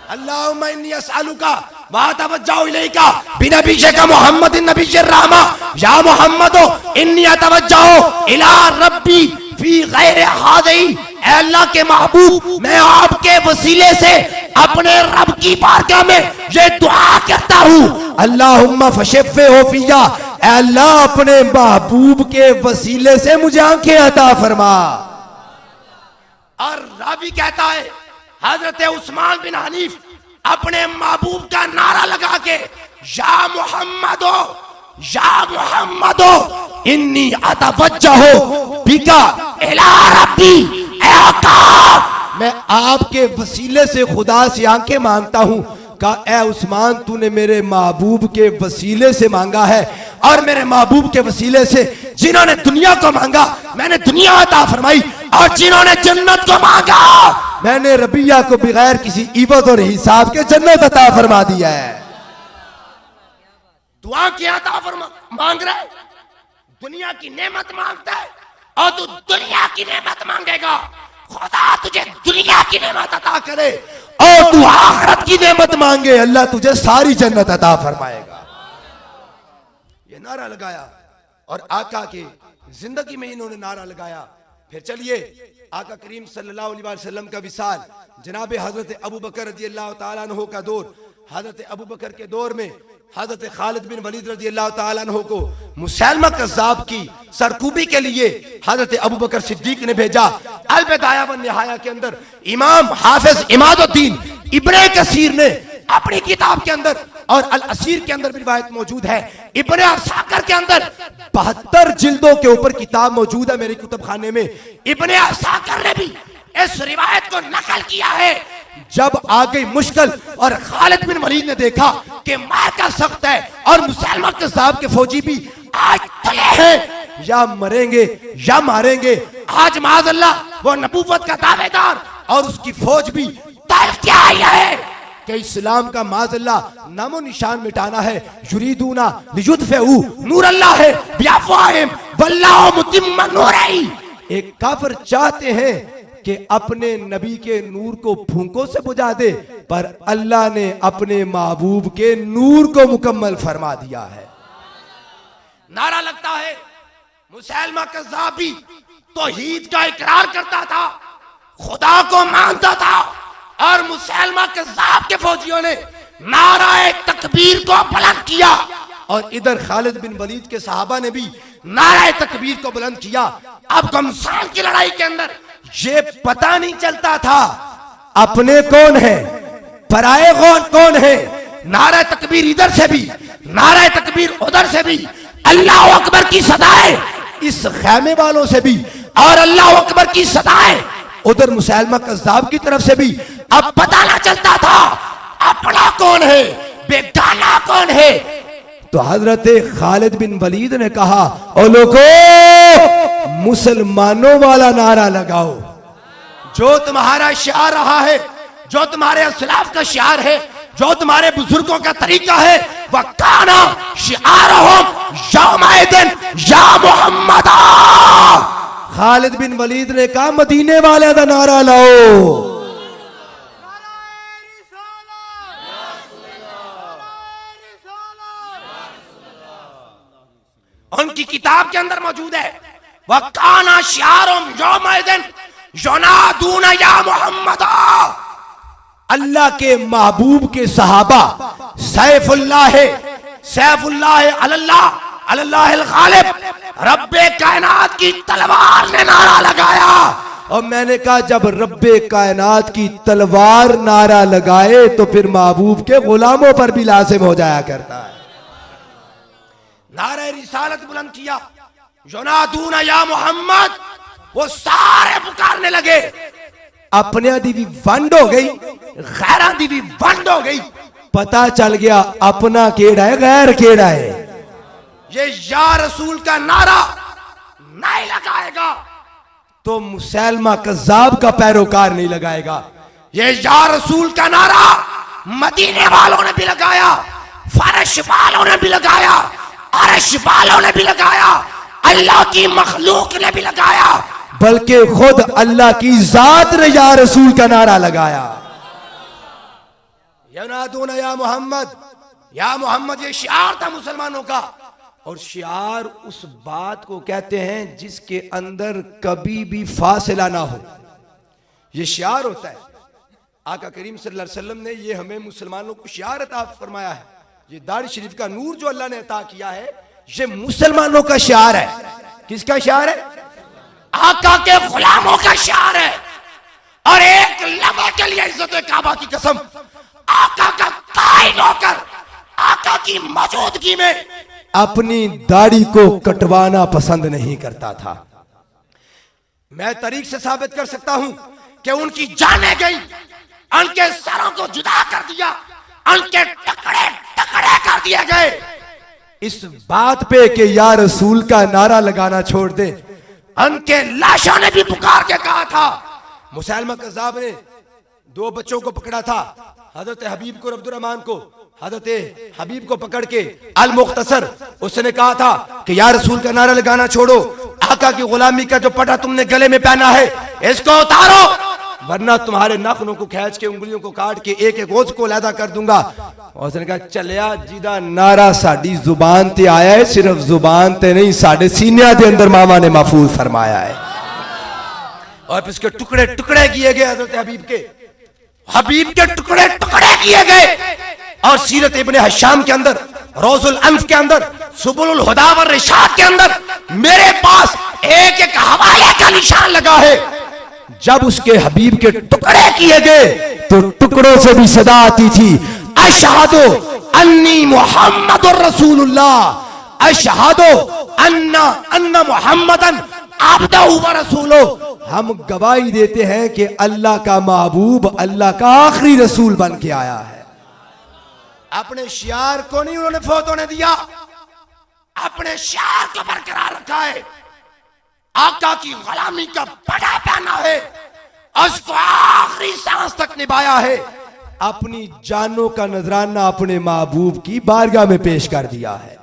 [SPEAKER 2] अल्लाहुम्मा इन्नी अस्अलुका वा अतवज्जहु इलैका बिनबिय्यिका मुहम्मदिन नबिय्यिर रहमा या मुहम्मदो इन्नी अतवज्जहु इला रब्बी फी गैरि हाज़ी। ऐ अल्लाह के महबूब मैं आपके वसीले से अपने रब की बारगाह में ये दुआ करता हूँ, अल्लाहुम्मा फशफ़िहु फिया, ऐ अल्लाह अपने महबूब के वसीले से मुझे आंखें अता फरमा। और रावी कहता है हजरत उस्मान बिन हनीफ अपने महबूब का नारा लगा के या मुहम्मदो इन्नी अतवज्जहु बिका इला रब्बी, ऐ आका मैं आपके वसीले से खुदा से आंखें मांगता हूं। कहा ए उस्मान तूने मेरे महबूब के वसीले से मांगा है और मेरे महबूब के वसीले से जिन्होंने दुनिया को मांगा मैंने दुनिया अता फरमाई और जिन्होंने जन्नत को मांगा मैंने रबिया को बगैर किसी इवत और हिसाब के जन्नत अता फरमा दिया है। दुआ की अता फरमा मांग रहा है, दुनिया की नेमत मांगता है और तू दुनिया की नेमत मांगेगा, खुदा तुझे दुनिया की नेमत अता करे और तू आखिरत की नेमत मांगे अल्लाह तुझे सारी जन्नत अता फरमाएगा। ये नारा लगाया और आका के जिंदगी में इन्होंने नारा लगाया। फिर चलिए आका करीम सल्लल्लाहु अलैहि वसल्लम का विसाल, जनाब हजरत अबू बकर रज़ी अल्लाह तआला अन्हु का दौर। हजरत अबू बकर के दौर में हजरत खालिद बिन वलीद रज़ी अल्लाह तआला अन्हु को मुसैलमा कज़्ज़ाब की सरकूबी के लिए हजरत अबू बकर सिद्दीक ने भेजा। अल बिदाया व निहाया के अंदर इमाम हाफिज इमादुद्दीन इब्ने कसीर ने अपनी किताब के अंदर और अल असीर के अंदर भी रिवायत मौजूद है, इब्ने असाकर के अंदर 72 जिल्दों के ऊपर किताब मौजूद है मेरे कुतुब खाने में। इब्ने असाकर ने भी इस रिवायत को नकल किया है। जब आ गई मुश्किल और खालिद बिन वलीद ने देखा कि मायका सख्त है और मुसलमान कज़्ज़ाब के फौजी भी आज तले हैं, या मरेंगे या मारेंगे। आज माज़अल्लाह वो नबूवत का दावेदार और उसकी फौज भी तल क्या आई है कि इस्लाम का माज़अल्लाह नामो निशान मिटाना है। युरीदूना लियुत्फ़िउ नूरल्लाह बिअफ़वाहिम वल्लाहु मुतिम्मु नूरिही। एक काफिर चाहते हैं कि अपने नबी के नूर को फूंकों से बुझा दे, पर अल्लाह ने अपने महबूब के नूर को मुकम्मल फरमा दिया है। नारा लगता है मुसैलमा कज़्ज़ाब भी तौहीद का इकरार करता था, खुदा को मानता था और मुसैलमा कज़्ज़ाब के फौजियों ने नाराए तकबीर को बुलंद किया और इधर खालिद बिन वलीद के सहाबा ने भी नारे तकबीर को बुलंद किया। अब गमसान की लड़ाई के अंदर ये पता नहीं चलता था अपने कौन है, पराए कौन है। नारे तकबीर इधर से भी, नारे तकबीर उधर से भी, अल्लाह अकबर की सदाएं इस खैमे वालों से भी, और अल्लाह अकबर की सदाएं उधर मुसैलमा कज़्ज़ाब की तरफ से भी। अब पता ना चलता था अपना कौन है, बेगाना कौन है। तो हजरत खालिद बिन वलीद ने कहा, ओ लोगों, मुसलमानों वाला नारा लगाओ, जो तुम्हारा शिआर रहा है, जो तुम्हारे असलाफ का शिआर है, जो तुम्हारे बुजुर्गों का तरीका है। वकाना शिआरहुम यौमइदिन या मुहम्मदा। खालिद बिन वलीद ने कहा, मदीने वाले का नारा लाओ। उनकी किताब के अंदर मौजूद है, वकाना शिआरहुम यौमइदिन युनादूना या मुहम्मदा। अल्लाह के महबूब के सहाबा सैफुल्लाह अल्लाह अल्लाह गालिब, रब्बे कायनात की तलवार ने नारा लगाया। और मैंने कहा, जब रब्बे कायनात की तलवार नारा लगाए तो फिर महबूब के गुलामों पर भी लाजिम हो जाया करता है। नारे रिसालत बुलंद किया, युनादूना या मोहम्मद, वो सारे पुकारने लगे। अपने दी भी वंड हो गई, गैरा दी भी वंड हो गई। पता चल गया अपना केड़ा है, गैर केड़ा है। ये या रसूल का नारा नहीं लगाएगा तो मुसैलमा कज़्ज़ाब का पैरोकार नहीं लगाएगा। ये या रसूल का नारा मदीने वालों ने भी लगाया, फर्श वालों ने भी लगाया, अर्श वालों ने भी लगाया, अल्लाह की मखलूक ने भी लगाया, बल्कि खुद अल्लाह की जात ने या रसूल का नारा लगाया। युनादूना या मोहम्मद, या मोहम्मद, ये शिआर था मुसलमानों का। और शिआर उस बात को कहते हैं जिसके अंदर कभी भी फासिला ना हो, ये शिआर होता है। आका करीम सल्लल्लाहु अलैहि वसल्लम ने ये हमें मुसलमानों को शिआर अता फरमाया है। ये दाढ़ी शरीफ का नूर जो अल्लाह ने अता किया है, ये मुसलमानों का शिआर है। किसका शिआर है? आका के गुलामों का शिआर है। और एक लम्हे के लिए इज्जत काबा की कसम, आका का कायन होकर आका की मौजूदगी में अपनी दाढ़ी को कटवाना पसंद नहीं करता था। मैं तरीक से साबित कर सकता हूं कि उनकी जानें गई, उनके सरों को जुदा कर दिया, उनके टुकड़े टुकड़े कर दिए गए, इस बात पे कि या रसूल का नारा लगाना छोड़ दे। उनके लाशों ने भी पुकार के कहा था। मुसैलमा कज़्ज़ाब ने दो बच्चों को पकड़ा था, हजरत हबीब को, अब्दुर्रहमान को। हजरत हबीब को पकड़ के अल मुख्तसर उसने कहा था कि या रसूल का नारा लगाना छोड़ो, आका की गुलामी का जो पटा तुमने गले में पहना है इसको उतारो, वरना तुम्हारे नाखूनों को खींच के, उंगलियों को काट के एक एक गोज को अलहदा कर दूंगा। और उसने कहा, चलिया जिदा नारा साडी जुबान ते आया है, सिर्फ जुबान ते नहीं, साडे सीनिया दे अंदर मामा ने महफूज फरमाया है। और फिर उसके टुकड़े टुकड़े किए गए, हजरत हबीब के टुकड़े टुकड़े किए गए। और सीरत इब्ने हशाम के अंदर, रोजुल अनफ के अंदर, सुबुलुल हुदा व रिशाद के अंदर मेरे पास एक एक हवाले का निशान लगा है। जब उसके हबीब के टुकड़े किए गए तो टुकड़ों से भी सदा आती थी, अशहदु अन्नी मुहम्मदुर रसूलुल्लाह, अशहदु अन्ना मुहम्मदन अब्दुहु व रसूलुहु। हम गवाही देते हैं कि अल्लाह का महबूब, अल्लाह का आखिरी रसूल बन के आया है। अपने शियार को नहीं उन्होंने फौत होने दिया, अपने शियार को बरकरार रखा है। आका की गुलामी का पटा पहना है, उसको आखिरी सांस तक निभाया है। अपनी जानों का नजराना अपने महबूब की बारगाह में पेश कर दिया है।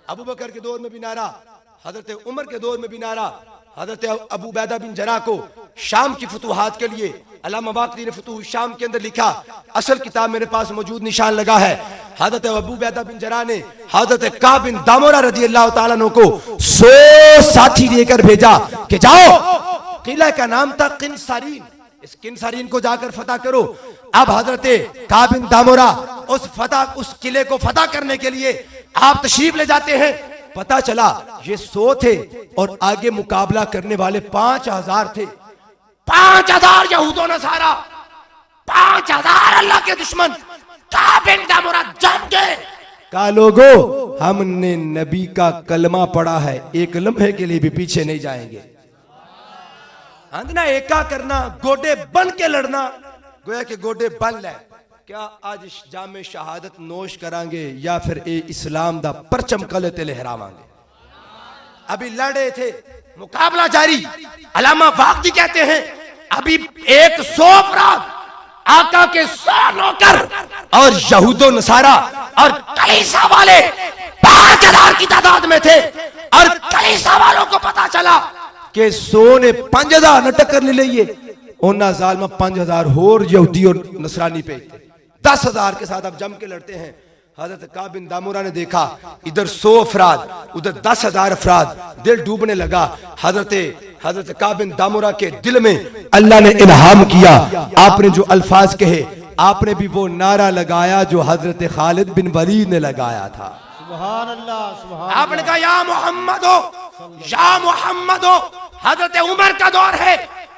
[SPEAKER 2] अबू बकर के दौर में भी नारा, हजरत उमर के दौर में भी नारा, हजरत अबू उबैदा बिन जरा को शाम की फतूहात के लिए अल्लामा वाक़दी ने फतूह शाम के अंदर लिखा, असल किताब मेरे पास मौजूद, निशान लगा है। हजरत अबू उबैदा बिन जरा ने हजरत काब बिन दामोरा रजी अल्लाह तआला अन्हु को 100 साथी देकर भेजा कि जाओ, किला का नाम था किनसारीन, इस किनसारीन को जाकर फतह करो। अब हजरत काब बिन दामोरा उस किले को फतह करने के लिए आप तशरीफ ले जाते हैं। पता चला ये 100 थे और आगे मुकाबला करने वाले 5000 थे। 5000 यहूदों नसारा, 5000 अल्लाह के दुश्मन काबिल दामुरा जम गए। कहा लोगो हमने नबी का कलमा पढ़ा है, एक लम्हे के लिए भी पीछे नहीं जाएंगे। ना एका करना, गोडे बन के लड़ना, गोया के गोडे बन ले। क्या आज जामे शहादत नोश करांगे या फिर ए इस्लाम दा परचम कले ते लहरावांगे? अभी लड़े थे, मुकाबला जारी। अलामा वाक़दी कहते हैं अभी 100 अफराद, आका के 100 नौकर और यहूदो नसारा और कलीसा वाले 5000 की तादाद में थे। और कलीसा वालों को पता चला कि 100 ने 5000 न टक्कर ले लिए, उन्ना साल में 5000 होर यहूदी और नसरानी पे 10,000 के साथ अब जम के लड़ते हैं। हजरत काब बिन दामुरा ने देखा इधर 100 अफराद उधर 10,000 अफराद, दिल डूबने लगा। हजरत काब बिन दामुरा के दिल में अल्लाह ने इल्हाम किया। आपने जो अल्फाज कहे, आपने भी वो नारा लगाया जो हजरत खालिद बिन वलीद ने लगाया था।
[SPEAKER 3] सुभान अल्लाह, सुभान
[SPEAKER 2] आपने कहा या मोहम्मद हो, या मोहम्मद हो। हजरत उमर का दौर है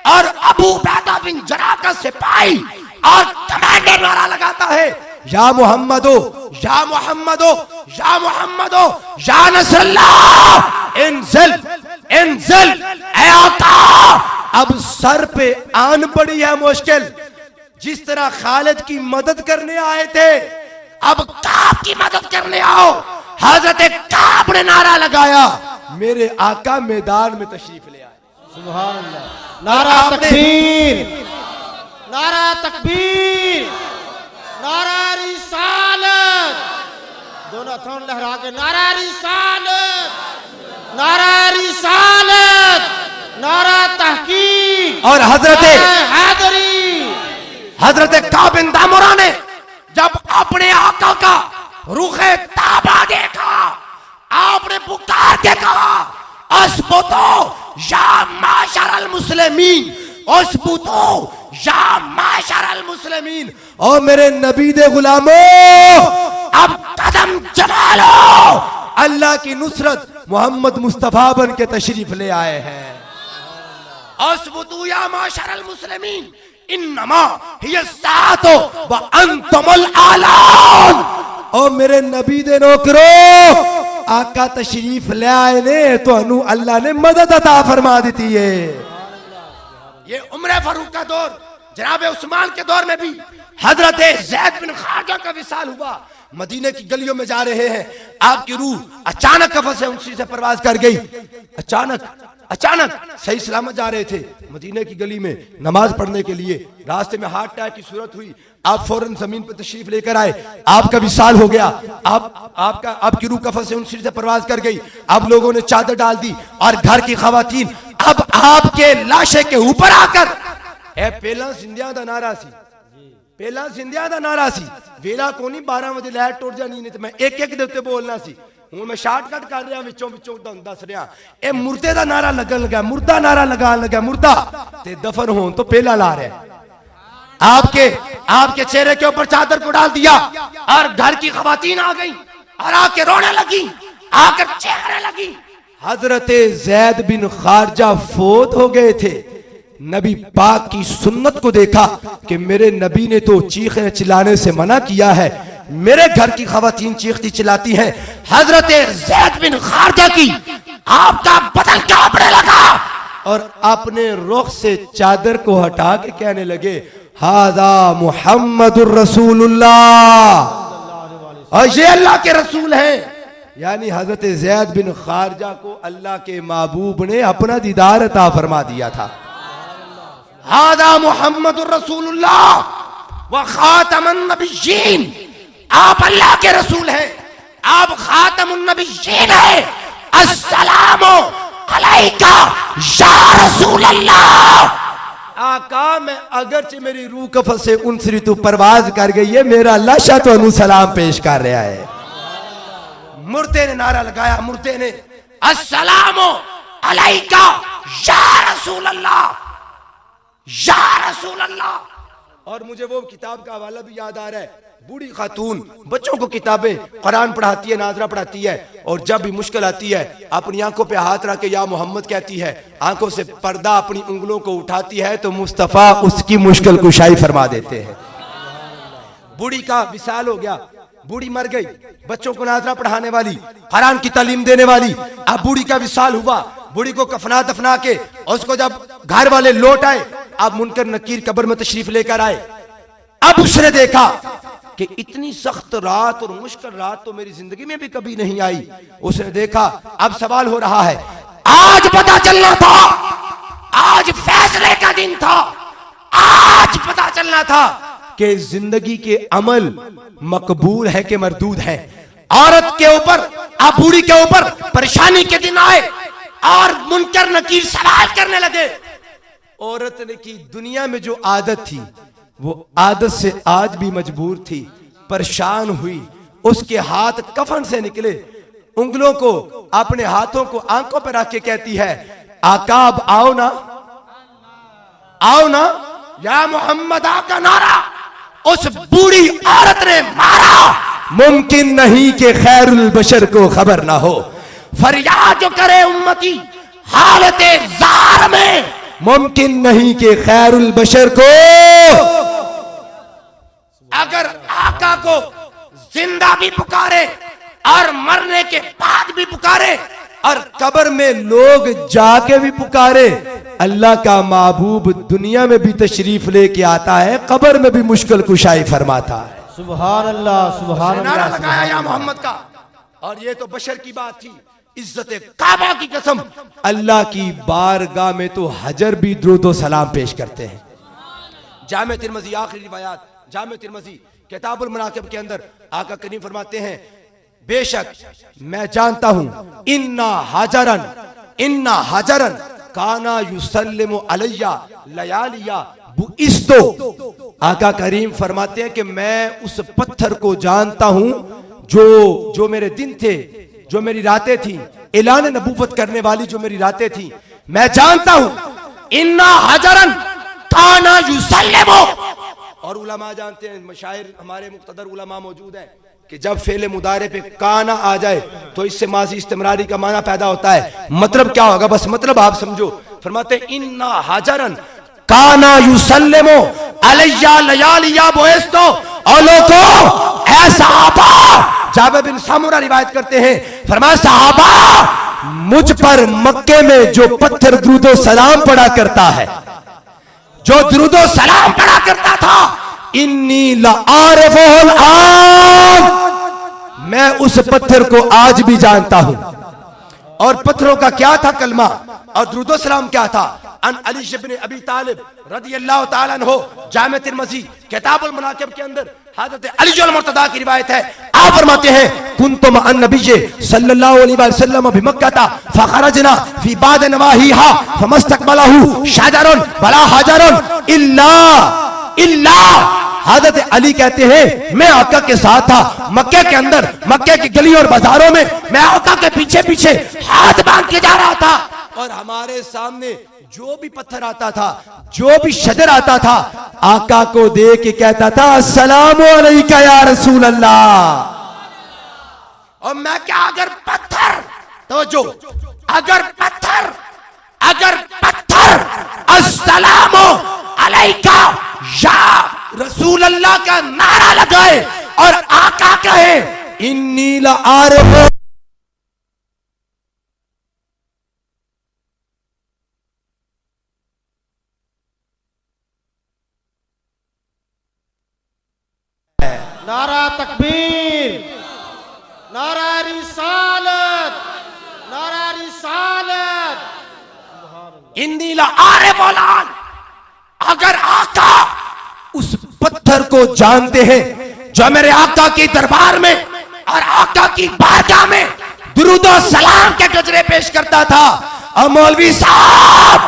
[SPEAKER 2] और अबू बैदा बिन जराह का सिपाही और कमांडर नारा लगाता है या मोहम्मद हो, या मोहम्मद हो, या मोहम्मद हो, या नसरल्लाह इंज़िल इंज़िल। ऐ आका अब सर पे आन पड़ी है मुश्किल। जिस तरह खालिद की मदद करने आए थे, अब काब की मदद करने आओ। हजरत काब ने नारा लगाया, मेरे आका मैदान में तशरीफ ले आए।
[SPEAKER 3] सुभान अल्लाह। नारा तकबीर, नारा तकबीर, नारा रिसालत, दोनों हाथों लहरा के नारा रिसालत, नारा रिसालत, नारा तहकीक
[SPEAKER 2] और हजरत
[SPEAKER 3] हैदरी
[SPEAKER 2] काब बिन दामुरा ने जब अपने आका का रुखे ताबा देखा, आपने पुकार के कहा अस्बुतो या माशरल मुस्लिमीन, अस्बुतो या माशरल मुस्लिमीन। और मेरे नबी दे गुलामों अब कदम जमा लो, अल्लाह की नुसरत मोहम्मद मुस्तफा बन के तशरीफ ले आए हैं। अस्बुतु या माशरल मुस्लिमीन इन्नमा हिय सातो व अंतुमुल आलान। और मेरे नबी दे नौकरो आका तशरीफ ले आए ने तो अनु अल्लाह ने मदद अता फरमा दी है। ये उम्र फारूक का दौर, जनाब उस्मान के दौर में भी हजरत ज़ैद बिन खारजा का विसाल हुआ। मदीने की गलियों में जा रहे हैं, आपकी रूह अचानक कफन से उनसी से परवाज कर गई। अचानक सही सलामत जा रहे थे मदीने की गली में नमाज पढ़ने के लिए, रास्ते में हार्ट अटैक की सूरत हुई, आप फौरन जमीन पर तशरीफ लेकर आए, आपका विसाल हो गया। आपकी रूह कफन से उनसी से परवाज कर गई। अब लोगों ने चादर डाल दी और घर की खवातीन अब आपके लाशे के ऊपर आकर ए पहला जिंदियां दा नारा सी, पहला जिंदियां दा नारा सी, वेला कोनी 12 बजे लाइट टुट जानी नहीं तो मैं एक एक दे उत्ते बोलना सी। हूं मैं शॉर्टकट कर रहा विचों दस रहा। ए मुर्दे दा नारा लगन लगा, मुर्दा नारा लगान लगा, मुर्दा ते दफन होने तो पहला ला रहा है। आपके चेहरे के ऊपर चादर को डाल दिया और घर की खवातीन आ गई और आके रोने लगी, आकर चेहरे लगी। हजरत ज़ैद बिन खारजा फोत हो गए थे। नबी पाक की सुन्नत को देखा कि मेरे नबी ने तो चीखने चिल्लाने से मना किया है, मेरे घर की खवातीन चीखती चिल्लाती हैं। हजरत ज़ैद बिन खारजा की आपका बदन कांपने लगा और अपने रुख से चादर को हटा के कहने लगे हाजा मुहम्मदुर रसूलुल्लाह, और ये अल्लाह के रसूल हैं। यानी हजरत ज़ैद बिन खारजा को अल्लाह के महबूब ने अपना दीदार अता फरमा दिया था। हादा मुहम्मदुर रसूलुल्लाह व खातमुन नबिय्यीन, आप अल्लाह के रसूल हैं, आप खातमुन नबिय्यीन हैं। अस्सलामु अलैका या रसूल अल्लाह। आका मैं अगरचे मेरी रूह कफन से उनसरी तो परवाज कर गई है, मेरा लाशा तो अनु सलाम पेश कर रहा है। मुर्दे ने नारा लगाया, मुर्दे ने अस्सलामु अलैका या रसूल अल्लाह, या रसूल अल्लाह। और मुझे वो किताब का हवाला भी याद आ रहा है बूढ़ी खातून बच्चों को किताबें कुरान पढ़ाती है, नाजरा पढ़ाती है, और जब भी मुश्किल आती है अपनी आंखों पे हाथ रख के या मोहम्मद कहती है, आंखों से पर्दा अपनी उंगलियों को उठाती है तो मुस्तफा उसकी मुश्किल कुशाई फरमा देते हैं। बूढ़ी का विसाल हो गया, बूढ़ी मर गई, बच्चों को नाजरा पढ़ाने वाली, कुरान की तालीम देने वाली, अब बूढ़ी का विसाल हुआ, बूढ़ी को कफना दफना के उसको जब घर वाले लौट आए, अब मुनकर नकीर कब्र में तशरीफ लेकर आए। अब उसने देखा कि इतनी सख्त रात और मुश्किल रात तो मेरी जिंदगी में भी कभी नहीं आई। उसने देखा अब सवाल हो रहा है, आज पता चलना था, आज फैसले का दिन था, आज पता चलना था कि जिंदगी के अमल मकबूल है कि मरदूद है। औरत के ऊपर, अब बूढ़ी के ऊपर परेशानी के दिन आए और मुनकर नकीर सवाल करने लगे। औरत ने की दुनिया में जो आदत थी वो आदत से आज भी मजबूर थी, परेशान हुई, उसके हाथ कफन से निकले, उंगलियों को अपने हाथों को आंखों पर रख के कहती है, आका अब आओ ना, आओ ना, या मोहम्मद आका नारा उस बूढ़ी औरत ने मारा। मुमकिन नहीं कि खैरुल बशर को खबर ना हो, फरियाद जो करे उम्मती हालते जार में, मुमकिन नहीं कि खैरुल बशर को, अगर आका को जिंदा भी पुकारे और मरने के बाद भी पुकारे और कब्र में लोग जाके भी पुकारे, अल्लाह का महबूब दुनिया में भी तशरीफ लेके आता है, कब्र में भी मुश्किल कुशाई फरमाता है।
[SPEAKER 3] सुभान अल्लाह, सुभान
[SPEAKER 2] नारा
[SPEAKER 3] अल्लाह,
[SPEAKER 2] लगाया या मोहम्मद का। और ये तो बशर की बात थी, इज्जत काबा की कसम, अल्लाह की बारगाह में तो हजर भी दुरूद सलाम पेश करते हैं। जामे तिरमिज़ी, आखिरी रिवायात जामे तिरमिज़ी किताबुल मनाकिब के अंदर आका करीम फरमाते हैं, बेशक मैं जानता हूं, इन्ना हाजरन काना युसल्लिमु अलैया लयालिया बुइस्तो। आका करीम फरमाते हैं कि मैं उस पत्थर को जानता हूं जो मेरे दिन थे, जो मेरी रातें थी, ऐलान नबूवत करने वाली जो मेरी रातें थी, मैं जानता हूं इन्ना हाजरन काना युसल्लिमु। और उलमा जानते हैं, मशाइर हमारे मुक्तदर उलमा मौजूद हैं कि जब फेले मुदारे पे काना आ जाए तो इससे माजी इस्तिमरारी का माना पैदा होता है। मतलब क्या होगा, बस मतलब आप समझो। फरमाते इन्ना हाजरन काना युसल्लिमु अलैया लयालिया बुइस्तो। और लोगों ऐ सहाबा, जाबिर बिन सामुरा रिवायत करते हैं, फरमाया सहाबा मुझ पर मक्के में जो पत्थर दुरूदो सलाम पढ़ा करता है, जो दुरूदो सलाम पढ़ा करता था, इन्नी लआरिफुल आन, मैं उस पत्थर को आज भी जानता हूं। और पत्थरों का क्या था कलमा और दुरूदो सलाम क्या था। अन अली इब्न अबी तालिब रदियल्लाहु ताला अन्हु, जामे तिरमिज़ी किताबुल मनाकिब के अंदर हज़रत अली अल मुर्तदा की रिवायत है। आप फरमाते हैं, कुन्तुम अन नबी सल्लल्लाहु अलैहि वसल्लम भी मक्का फखरजना फी बाद नवाहिहा फमस्तकबलहु शजरुन वला हजरुन इल्ला। हज़रत अली कहते हैं, मैं आका के साथ था मक्के के अंदर, मक्के की गली और बाजारों में, मैं आका के पीछे पीछे हाथ बांध के जा रहा था, और हमारे सामने जो भी पत्थर आता था, जो भी शजर आता था, आका को देख के कहता था, अस्सलामु अलैका या रसूल अल्लाह। और मैं क्या, अगर पत्थर अस्सलामु अलैका या रसूल अल्लाह का नारा लगाए और आका कहे इन्नी लआरिफु,
[SPEAKER 3] नारा तकबीर, नारा रिसालत, नारा रिसालत,
[SPEAKER 2] इन्नी लआरिफुल आन। अगर आका उस पत्थर को जानते हैं जो मेरे आका के दरबार में और आका की बारगाह में दुरूद और सलाम के गजरे पेश करता था, और मौलवी साहब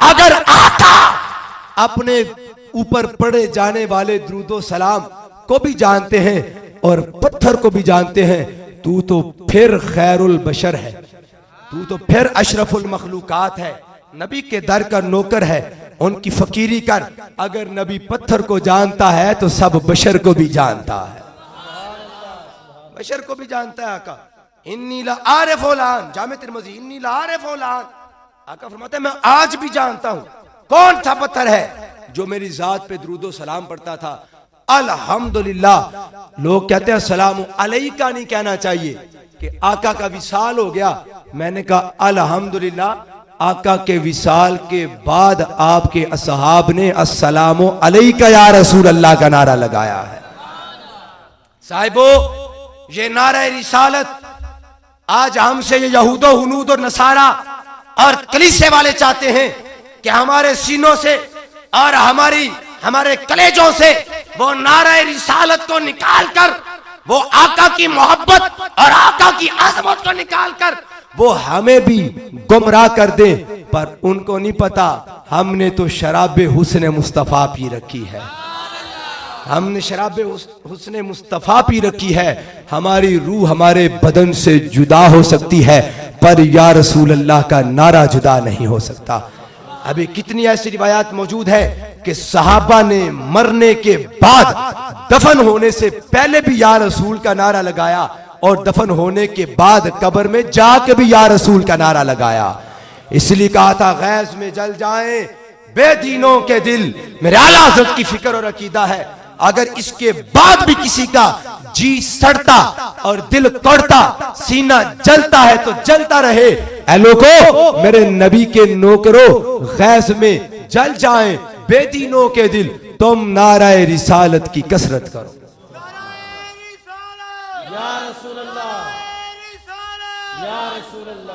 [SPEAKER 2] अगर आका अपने ऊपर पढ़े जाने वाले दुरूद और सलाम को भी जानते हैं और पत्थर को भी जानते हैं, तू तो फिर खैरुल बशर है, तू तो फिर अशरफुल मखलूकात है, नबी के दर का नौकर है। उनकी फकीरी कर। अगर नबी पत्थर को जानता है तो सब बशर को भी जानता है, बशर को भी जानता है। आका इन्नी ला आरिफ औलान, जामे तिरमिज़ी, इन्नी ला आरिफ औलान। आका फरमाते हैं मैं आज भी जानता हूं कौन था पत्थर है जो मेरी जात पे दुरूद व सलाम पढ़ता था। अल्हम्दुलिल्लाह। लोग कहते हैं सलाम अलैका नहीं कहना चाहिए कि आका का विसाल हो गया। मैंने कहा अल्हम्दुलिल्लाह, आका के विसाल के बाद आपके असहाब ने अस्सलामु अलैका या रसूल अल्लाह का नारा लगाया है। साहिबो, ये नारा रिसालत आज हमसे ये यहूदो हुनूद और नसारा और कलीसे वाले चाहते हैं कि हमारे सीनों से और हमारे कलेजों से वो नारा रिसालत को निकाल कर, वो आका की मोहब्बत और आका की अजमत को निकाल कर वो हमें भी गुमराह कर दे। पर उनको नहीं पता हमने तो शराबे हुस्न मुस्तफा पी रखी है, हमने शराबे हुस्न मुस्तफा पी रखी है। हमारी रूह हमारे बदन से जुदा हो सकती है पर या रसूल अल्लाह का नारा जुदा नहीं हो सकता। अभी कितनी ऐसी रिवायात मौजूद है कि सहाबा ने मरने के बाद दफन होने से पहले भी या रसूल का नारा लगाया और दफन होने के बाद कब्र में जाके भी या रसूल का नारा लगाया। इसलिए कहा था गैज़ में जल जाएं बेदीनों के दिल, मेरे आला हज़रत की फिक्र और अकीदा है। अगर इसके बाद भी किसी का जी सड़ता और दिल कड़ता, सीना जलता है तो जलता रहे। ऐ लोगों, मेरे नबी के नौकरों, गैज़ में जल जाएं बेदीनों के दिल, तुम नाराए रिसालत की कसरत करो।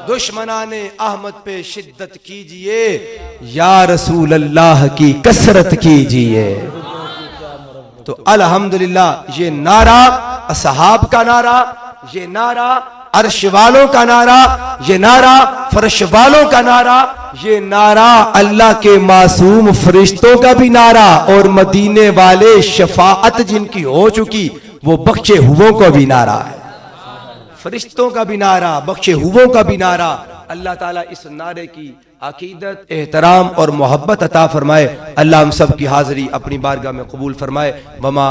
[SPEAKER 2] दुश्मनाने अहमद पे शिद्दत कीजिए, या रसूल अल्लाह की कसरत कीजिए। तो अल्हम्दुलिल्लाह, ये नारा असहाब का नारा, ये नारा अर्श वालों का नारा, ये नारा फर्श वालों का नारा, ये नारा अल्लाह के मासूम फरिश्तों का भी नारा और मदीने वाले शफाअत जिनकी हो चुकी वो बख्शे हुओं को भी नारा है, फरिश्तों का भी नारा, बख्शे हुओं का भी नारा। अल्लाह ताला इस नारे की अकीदत, एहतराम और मोहब्बत अता फरमाए। अल्लाह हम सब की हाजिरी अपनी बारगाह में कबूल फरमाए। वमा